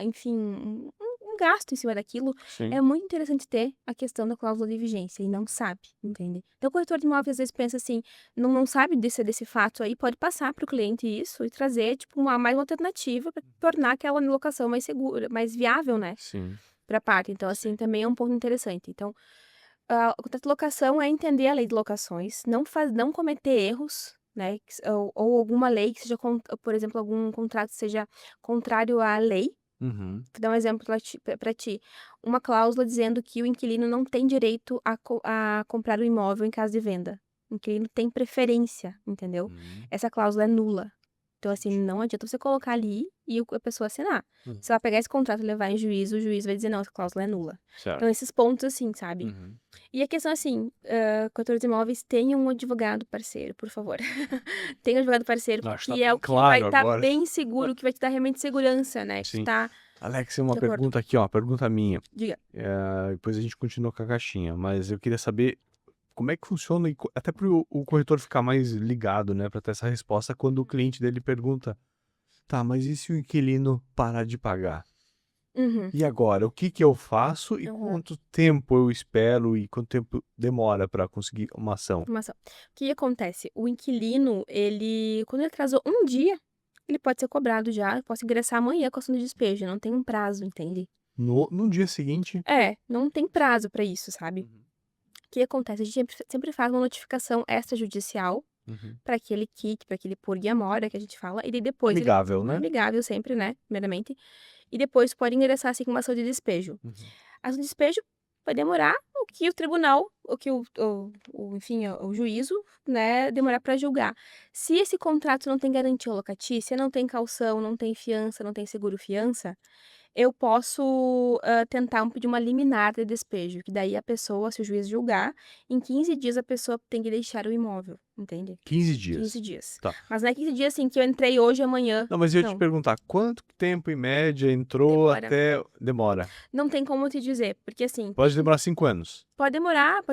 enfim, um gasto em cima daquilo, Sim. é muito interessante ter a questão da cláusula de vigência e não sabe, entende? Então, o corretor de imóveis às vezes pensa assim, não sabe desse fato aí, pode passar para o cliente isso e trazer, tipo, mais uma alternativa para tornar aquela locação mais segura, mais viável, né, Sim. para a parte. Então, assim, também é um ponto interessante. Então, o contrato de locação é entender a lei de locações, não cometer erros, né, ou alguma lei que seja, por exemplo, algum contrato seja contrário à lei. Uhum. Vou dar um exemplo para ti. Uma cláusula dizendo que o inquilino não tem direito a comprar o imóvel em caso de venda. O inquilino tem preferência, entendeu? Uhum. Essa cláusula é nula. Então, assim, não adianta você colocar ali e a pessoa assinar. Uhum. Você vai pegar esse contrato e levar em juízo, o juiz vai dizer, não, essa cláusula é nula. Certo. Então, esses pontos, assim, sabe? Uhum. E a questão, assim, corretores de imóveis, tenham um advogado parceiro, por favor. Tenha um advogado parceiro, Acho que porque tá é bem o que claro vai estar agora. bem seguro, que vai te dar realmente segurança, né? Que Sim. tá Alex, uma de acordo. pergunta aqui, ó, pergunta minha. Diga. Depois a gente continua com a caixinha, mas eu queria saber como é que funciona, até para o corretor ficar mais ligado, né, para ter essa resposta quando o cliente dele pergunta, tá, mas e se o inquilino parar de pagar? Uhum. E agora, o que que eu faço e quanto tempo eu espero e quanto tempo demora para conseguir uma ação? Informação. O que acontece? O inquilino, quando ele atrasou um dia, ele pode ser cobrado já. Eu posso ingressar amanhã com a ação de despejo. Não tem um prazo, entende? No dia seguinte? Não tem prazo pra isso, sabe? Uhum. O que acontece? A gente sempre faz uma notificação extrajudicial Uhum. para aquele kit, para aquele por guia mora que a gente fala. E daí depois. Amigável, né? Amigável sempre, né? Primeiramente. E depois pode ingressar assim com uma ação de despejo. Uhum. A ação de despejo vai demorar o que o tribunal, enfim, o juízo, né, demorar para julgar. Se esse contrato não tem garantia locatícia, não tem caução, não tem fiança, não tem seguro-fiança, eu posso tentar pedir uma liminar de despejo, que daí a pessoa, se o juiz julgar, em 15 dias a pessoa tem que deixar o imóvel, entende? 15 dias. 15 dias. Tá. Mas não é 15 dias assim que eu entrei hoje, amanhã. Não, mas eu ia te Não. perguntar, quanto tempo em média entrou Demora. até... Demora. Não tem como eu te dizer, porque assim, Pode demorar 5 anos. pode demorar.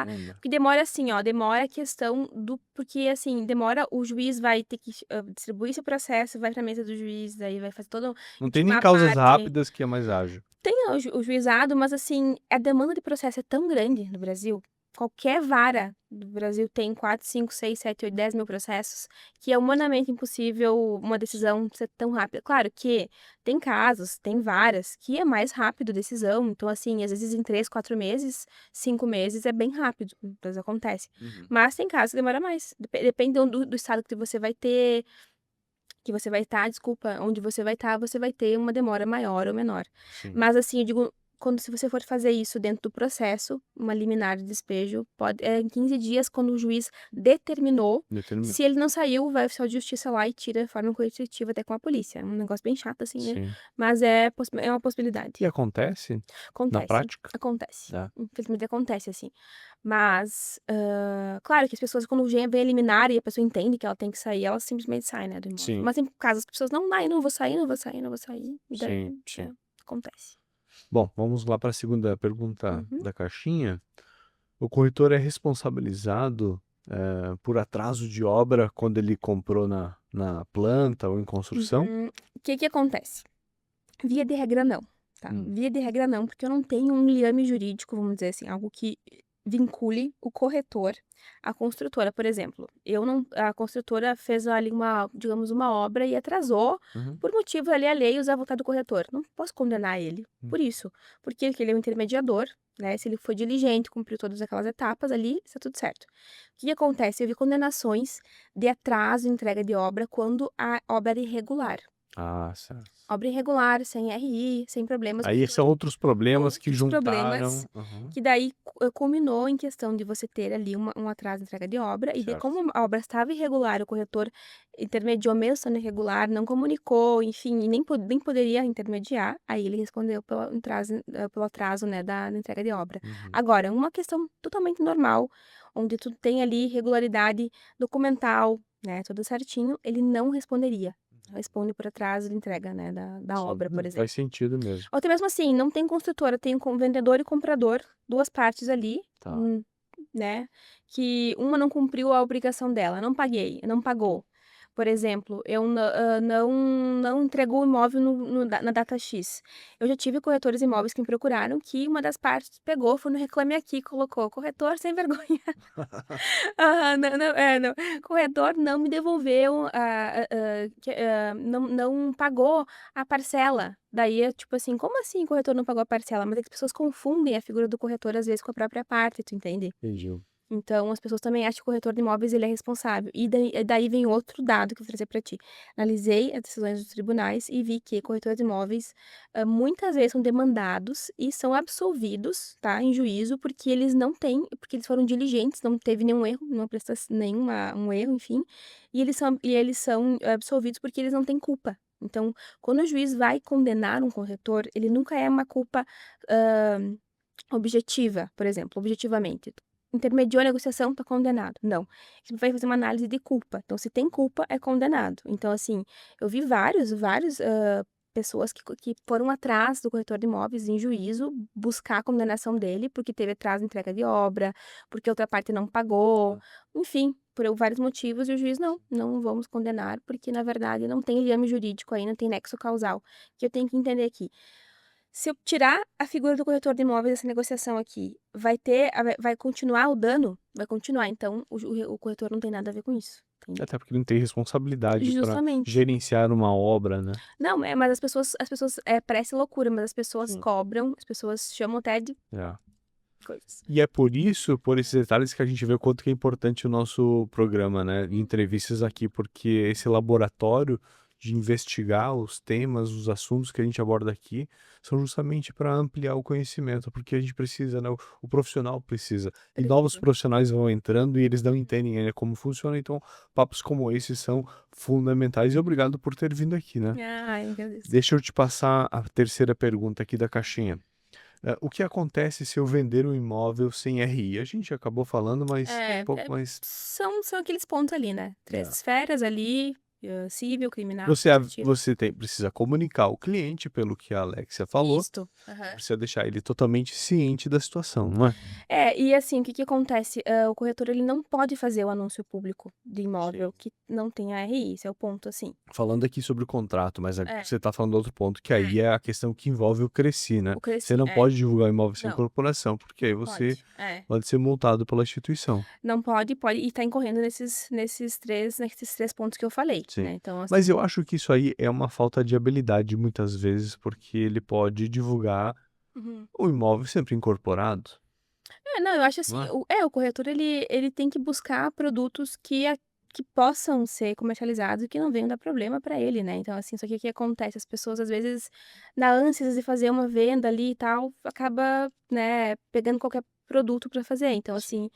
Caramba. Porque demora assim, ó, demora a questão porque assim, demora, o juiz vai ter que distribuir esse processo, vai pra mesa do juiz, daí vai fazer todo Não tem nem uma causas parte. rápidas que é mais ágil. Tem o juizado, mas assim, a demanda de processo é tão grande no Brasil qualquer vara do Brasil tem 4, 5, 6, 7, 8, 10 mil processos, que é humanamente impossível uma decisão ser tão rápida. Claro que tem casos, tem varas, que é mais rápido a decisão. Então, assim, às vezes em 3, 4 meses, 5 meses é bem rápido, às vezes acontece. Mas tem casos que demora mais. Depende do estado que você vai ter, que você vai estar, onde você vai ter uma demora maior ou menor. Sim. Mas assim, eu digo, se você for fazer isso dentro do processo, uma liminar de despejo, em 15 dias, quando o juiz determinou. Se ele não saiu, vai o oficial de justiça lá e tira de forma coercitiva até com a polícia. É um negócio bem chato, assim, né? Sim. Mas é uma possibilidade. E acontece? Acontece. Na prática? Acontece. É. Infelizmente acontece, assim. Mas, claro que as pessoas, quando vem eliminar e a pessoa entende que ela tem que sair, ela simplesmente sai, né, do imóvel. Sim. Mas tem casos que as pessoas não, eu não vou sair. E daí, Sim. acontece. Bom, vamos lá para a segunda pergunta Uhum. da caixinha. O corretor é responsabilizado por atraso de obra quando ele comprou na planta ou em construção? O que acontece? Via de regra, não. Tá? Via de regra, não, porque eu não tenho um liame jurídico, vamos dizer assim, algo que vincule o corretor à construtora. Por exemplo, a construtora fez ali digamos, uma obra e atrasou por motivos ali alheios à vontade do corretor. Não posso condenar ele por isso, porque ele é um intermediador, né? Se ele foi diligente, cumpriu todas aquelas etapas ali, está tudo certo. O que acontece? Eu vi condenações de atraso em entrega de obra quando a obra era irregular. Ah, certo. Obra irregular, sem RI, sem problemas. Aí são outros problemas que juntaram. Problemas que daí culminou em questão de você ter ali um atraso na entrega de obra. E de como a obra estava irregular, o corretor intermediou mesmo estando irregular, não comunicou, enfim, e nem poderia intermediar. Aí ele respondeu pelo atraso, né, da entrega de obra. Agora, uma questão totalmente normal, onde tu tem ali regularidade documental, né, tudo certinho, ele não responderia. Responde por atraso de entrega, né, da obra, por exemplo. Faz sentido mesmo. Ou até mesmo assim, não tem construtora, tem vendedor e comprador, duas partes ali, Tá. né, que uma não cumpriu a obrigação dela, não pagou. Por exemplo, eu não entregou o imóvel na data X. Eu já tive corretores de imóveis que me procuraram que uma das partes pegou, foi no Reclame Aqui, colocou corretor sem vergonha. Não. Corretor não me devolveu, não pagou a parcela. Daí é tipo assim, como assim o corretor não pagou a parcela? Mas é que as pessoas confundem a figura do corretor às vezes com a própria parte, tu entende? Entendi. Então, as pessoas também acham que o corretor de imóveis ele é responsável. E daí vem outro dado que eu vou trazer para ti. Analisei as decisões dos tribunais e vi que corretores de imóveis muitas vezes são demandados e são absolvidos, tá, em juízo, porque eles foram diligentes, não teve nenhum erro, um erro, enfim. E eles são absolvidos porque eles não têm culpa. Então, quando o juiz vai condenar um corretor, ele nunca é uma culpa objetiva, por exemplo, objetivamente. Intermediou a negociação, tá condenado. Não. Ele vai fazer uma análise de culpa. Então, se tem culpa, é condenado. Então, assim, eu vi várias pessoas que foram atrás do corretor de imóveis em juízo buscar a condenação dele porque teve atraso na entrega de obra, porque a outra parte não pagou, enfim, por vários motivos, e o juiz não vamos condenar, porque, na verdade, não tem liame jurídico aí, não tem nexo causal. Que eu tenho que entender aqui. Se eu tirar a figura do corretor de imóveis dessa negociação aqui, vai continuar o dano? Vai continuar. Então, o corretor não tem nada a ver com isso. Entende? Até porque ele não tem responsabilidade para Justamente. gerenciar uma obra, né? Não, mas as pessoas parece loucura, mas as pessoas cobram, as pessoas chamam até de coisas. E é por esses detalhes que a gente vê o quanto que é importante o nosso programa, né? Entrevistas aqui, porque esse laboratório de investigar os temas, os assuntos que a gente aborda aqui, são justamente para ampliar o conhecimento, porque a gente precisa, né? O profissional precisa. E novos profissionais vão entrando e eles não entendem ainda como funciona, então papos como esses são fundamentais. E obrigado por ter vindo aqui, né? Eu agradeço. Deixa eu te passar a terceira pergunta aqui da caixinha. O que acontece se eu vender um imóvel sem RI? A gente acabou falando, mas um pouco mais... São aqueles pontos ali, né? 3 esferas ali, civil, criminal, Você, administrativo. você precisa comunicar ao cliente, pelo que a Alexia falou, Isto. Aham. precisa deixar ele totalmente ciente da situação, não é? E assim, o que que acontece? O corretor, ele não pode fazer o anúncio público de imóvel que não tenha RI, esse é o ponto, assim. Falando aqui sobre o contrato, mas É. você está falando de outro ponto, que aí é a questão que envolve o Cresci, né? O Cresci, Você não pode divulgar o imóvel sem Não. incorporação, porque aí você Pode. pode ser multado pela instituição. Não pode, e tá incorrendo nesses três pontos que eu falei, Sim. né? Então, assim, Mas eu acho que isso aí é uma falta de habilidade muitas vezes, porque ele pode divulgar uhum. o imóvel sempre incorporado. Não, eu acho assim, Não é? o corretor, ele tem que buscar produtos que possam ser comercializados e que não venham dar problema para ele, né? Então, assim, só que o que acontece? As pessoas, às vezes, na ânsia de fazer uma venda ali e tal, acaba, né, pegando qualquer produto para fazer. Então, assim,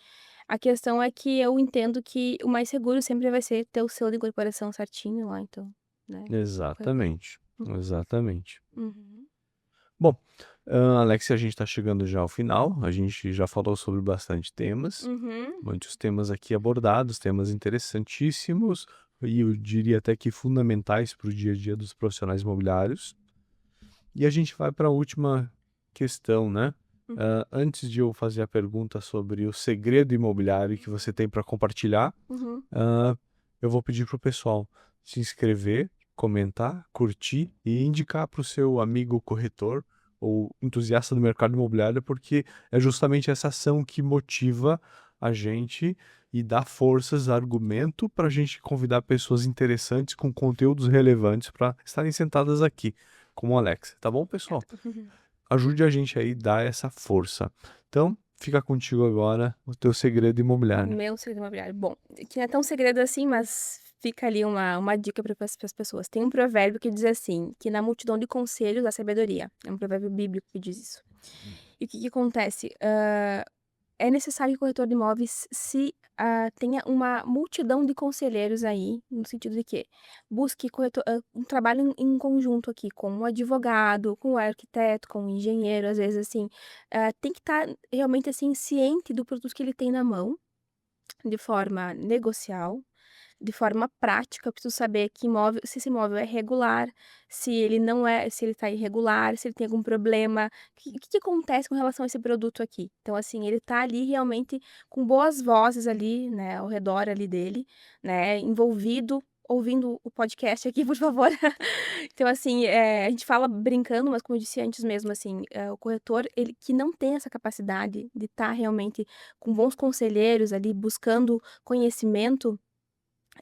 a questão é que eu entendo que o mais seguro sempre vai ser ter o selo de incorporação certinho lá, então, né? Exatamente. Uhum. Exatamente. Uhum. Bom, Alex, a gente está chegando já ao final. A gente já falou sobre bastante temas. Uhum. Muitos temas aqui abordados, temas interessantíssimos e eu diria até que fundamentais para o dia a dia dos profissionais imobiliários. E a gente vai para a última questão, né? Uhum. Antes de eu fazer a pergunta sobre o segredo imobiliário que você tem para compartilhar, Uhum. eu vou pedir para o pessoal se inscrever, comentar, curtir e indicar para o seu amigo corretor ou entusiasta do mercado imobiliário, porque é justamente essa ação que motiva a gente e dá forças, argumento para a gente convidar pessoas interessantes com conteúdos relevantes para estarem sentadas aqui, como o Alex. Tá bom, pessoal? Uhum. Ajude a gente aí, dá essa força. Então, fica contigo agora o teu segredo imobiliário. Meu segredo imobiliário. Bom, que não é tão segredo assim, mas fica ali uma dica para as pessoas. Tem um provérbio que diz assim, que na multidão de conselhos há sabedoria. É um provérbio bíblico que diz isso. E o que que acontece? É necessário que o corretor de imóveis tenha uma multidão de conselheiros aí, no sentido de que busque um trabalho em conjunto aqui, com um advogado, com um arquiteto, com um engenheiro, às vezes assim, tem que estar realmente assim ciente do produto que ele tem na mão, de forma negocial, de forma prática. Eu preciso saber se esse imóvel é regular, se ele não é, se ele está irregular, se ele tem algum problema. O que acontece com relação a esse produto aqui? Então, assim, ele está ali realmente com boas vozes ali, né, ao redor ali dele, né, envolvido, ouvindo o podcast aqui, por favor. Então, assim, a gente fala brincando, mas como eu disse antes mesmo, assim, o corretor, ele que não tem essa capacidade de estar realmente com bons conselheiros ali, buscando conhecimento,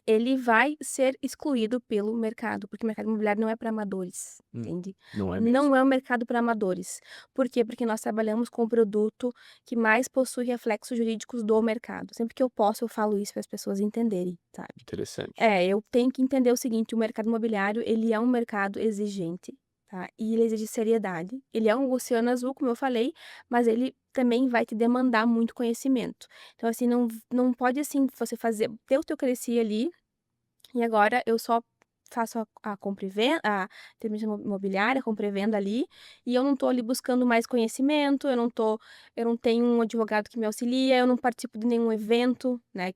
ele vai ser excluído pelo mercado, porque o mercado imobiliário não é para amadores, entende? Não é mesmo? Não é um mercado para amadores. Por quê? Porque nós trabalhamos com o produto que mais possui reflexos jurídicos do mercado. Sempre que eu posso, eu falo isso para as pessoas entenderem, sabe? Interessante. Eu tenho que entender o seguinte, o mercado imobiliário, ele é um mercado exigente, tá? E ele exige seriedade. Ele é um oceano azul, como eu falei, mas ele também vai te demandar muito conhecimento. Então, assim, não pode, assim, você ter o teu Cresci ali, e agora eu só faço a compra e venda, a intermediação imobiliária, a compra e venda ali, e eu não tô ali buscando mais conhecimento, eu não tenho um advogado que me auxilia, eu não participo de nenhum evento, né,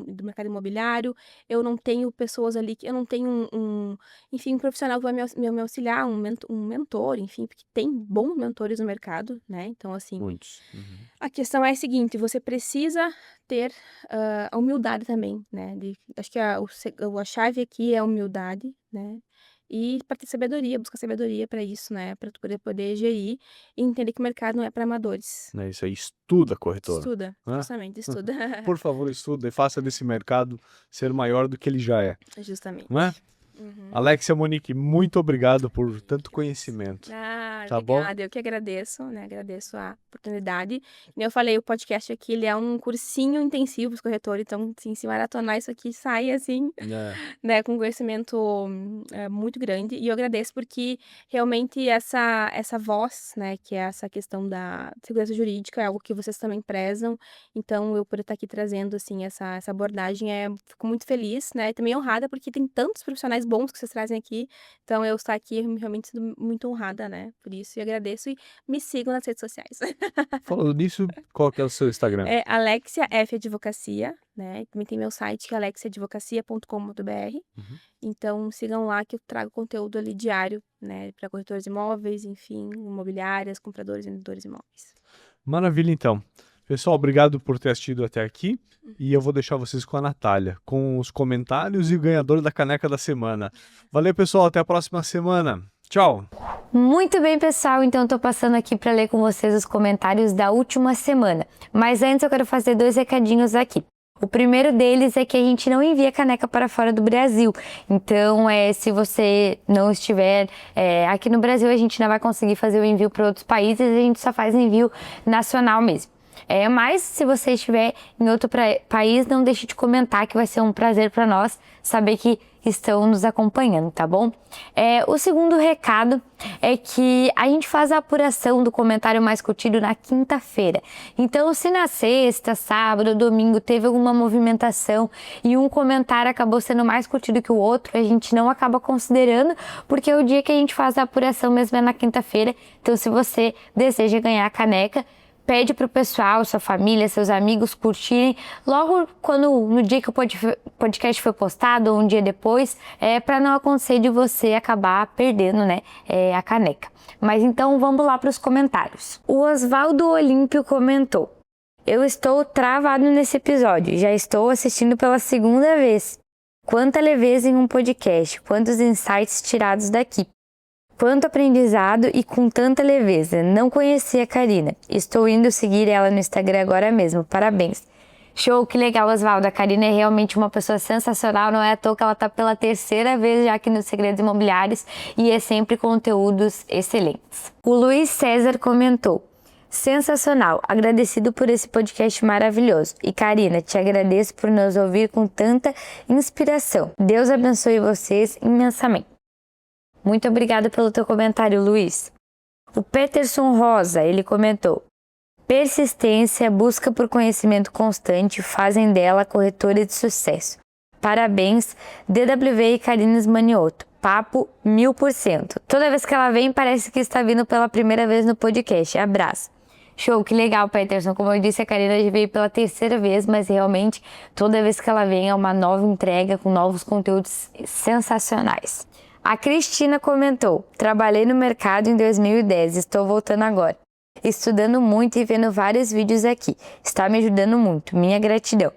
do mercado imobiliário, eu não tenho pessoas ali eu não tenho enfim, um profissional que vai me auxiliar, um mentor, enfim, porque tem bons mentores no mercado, né, então assim, Muitos. a questão é a seguinte, você precisa ter a humildade também, né? Acho que a chave aqui é a humildade, né? E para ter sabedoria, buscar sabedoria para isso, né? Para tu poder gerir e entender que o mercado não é para amadores. É isso aí, estuda, corretor. Estuda, Né? justamente, estuda. Por favor, estuda e faça desse mercado ser maior do que ele já é. Justamente. Não é? Uhum. Alexia, Monique, muito obrigado por tanto conhecimento. Tá bom? obrigada, eu que agradeço, né? Agradeço a oportunidade. Como eu falei, o podcast aqui, ele é um cursinho intensivo para os corretores, então, assim, se maratonar isso aqui, sai, assim, né, com conhecimento muito grande. E eu agradeço porque realmente essa voz, né, que é essa questão da segurança jurídica, é algo que vocês também prezam. Então, eu poder estar aqui trazendo, assim, essa abordagem, fico muito feliz, né, e também honrada, porque tem tantos profissionais bons que vocês trazem aqui. Então, eu estar aqui realmente sinto muito honrada, né, por isso. E agradeço e me sigam nas redes sociais. Falando nisso, qual que é o seu Instagram? É Alexia F Advocacia, né? Também tem meu site, que é alexiadvocacia.com.br. Então, sigam lá que eu trago conteúdo ali diário, né? Para corretores de imóveis, enfim, imobiliárias, compradores e vendedores de imóveis. Maravilha, então. Pessoal, obrigado por ter assistido até aqui. E eu vou deixar vocês com a Natália, com os comentários e o ganhador da caneca da semana. Valeu, pessoal. Até a próxima semana. Tchau! Muito bem, pessoal, então estou passando aqui para ler com vocês os comentários da última semana. Mas antes eu quero fazer 2 recadinhos aqui. O primeiro deles é que a gente não envia caneca para fora do Brasil. Então, se você não estiver aqui no Brasil, a gente não vai conseguir fazer o envio para outros países, a gente só faz envio nacional mesmo. Mas se você estiver em outro país, não deixe de comentar, que vai ser um prazer para nós saber que estão nos acompanhando, tá bom? O segundo recado é que a gente faz a apuração do comentário mais curtido na quinta-feira. Então, se na sexta, sábado, domingo teve alguma movimentação e um comentário acabou sendo mais curtido que o outro, a gente não acaba considerando, porque o dia que a gente faz a apuração mesmo é na quinta-feira. Então, se você deseja ganhar a caneca, pede para o pessoal, sua família, seus amigos curtirem logo no dia que o podcast foi postado ou um dia depois, para não acontecer de você acabar perdendo, né, a caneca. Mas então vamos lá para os comentários. O Oswaldo Olímpio comentou: eu estou travado nesse episódio, já estou assistindo pela segunda vez. Quanta leveza em um podcast, quantos insights tirados daqui. Quanto aprendizado e com tanta leveza. Não conhecia a Karina. Estou indo seguir ela no Instagram agora mesmo. Parabéns. Show, que legal, Oswaldo. A Karina é realmente uma pessoa sensacional. Não é à toa que ela está pela 3ª vez já aqui nos Segredos Imobiliários e é sempre conteúdos excelentes. O Luiz César comentou: sensacional, agradecido por esse podcast maravilhoso. E Karina, te agradeço por nos ouvir com tanta inspiração. Deus abençoe vocês imensamente. Muito obrigada pelo teu comentário, Luiz. O Peterson Rosa, ele comentou: persistência, busca por conhecimento constante fazem dela corretora de sucesso. Parabéns, DWV e Karina Manioto. Papo 1000%. Toda vez que ela vem, parece que está vindo pela primeira vez no podcast. Abraço. Show, que legal, Peterson. Como eu disse, a Karina já veio pela 3ª vez, mas realmente toda vez que ela vem é uma nova entrega com novos conteúdos sensacionais. A Cristina comentou: trabalhei no mercado em 2010, estou voltando agora. Estudando muito e vendo vários vídeos aqui. Está me ajudando muito. Minha gratidão.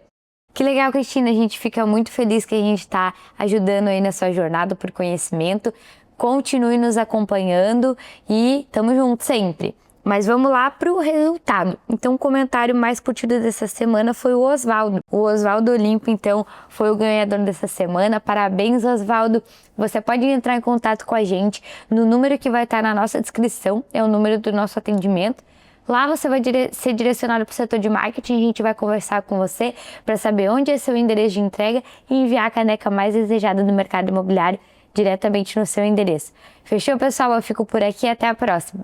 Que legal, Cristina. A gente fica muito feliz que a gente está ajudando aí na sua jornada por conhecimento. Continue nos acompanhando e tamo junto sempre. Mas vamos lá para o resultado. Então, o comentário mais curtido dessa semana foi o Oswaldo. O Oswaldo Olímpio, então, foi o ganhador dessa semana. Parabéns, Oswaldo. Você pode entrar em contato com a gente no número que vai estar na nossa descrição. É o número do nosso atendimento. Lá você vai ser direcionado para o setor de marketing. A gente vai conversar com você para saber onde é seu endereço de entrega e enviar a caneca mais desejada do mercado imobiliário diretamente no seu endereço. Fechou, pessoal? Eu fico por aqui. Até a próxima.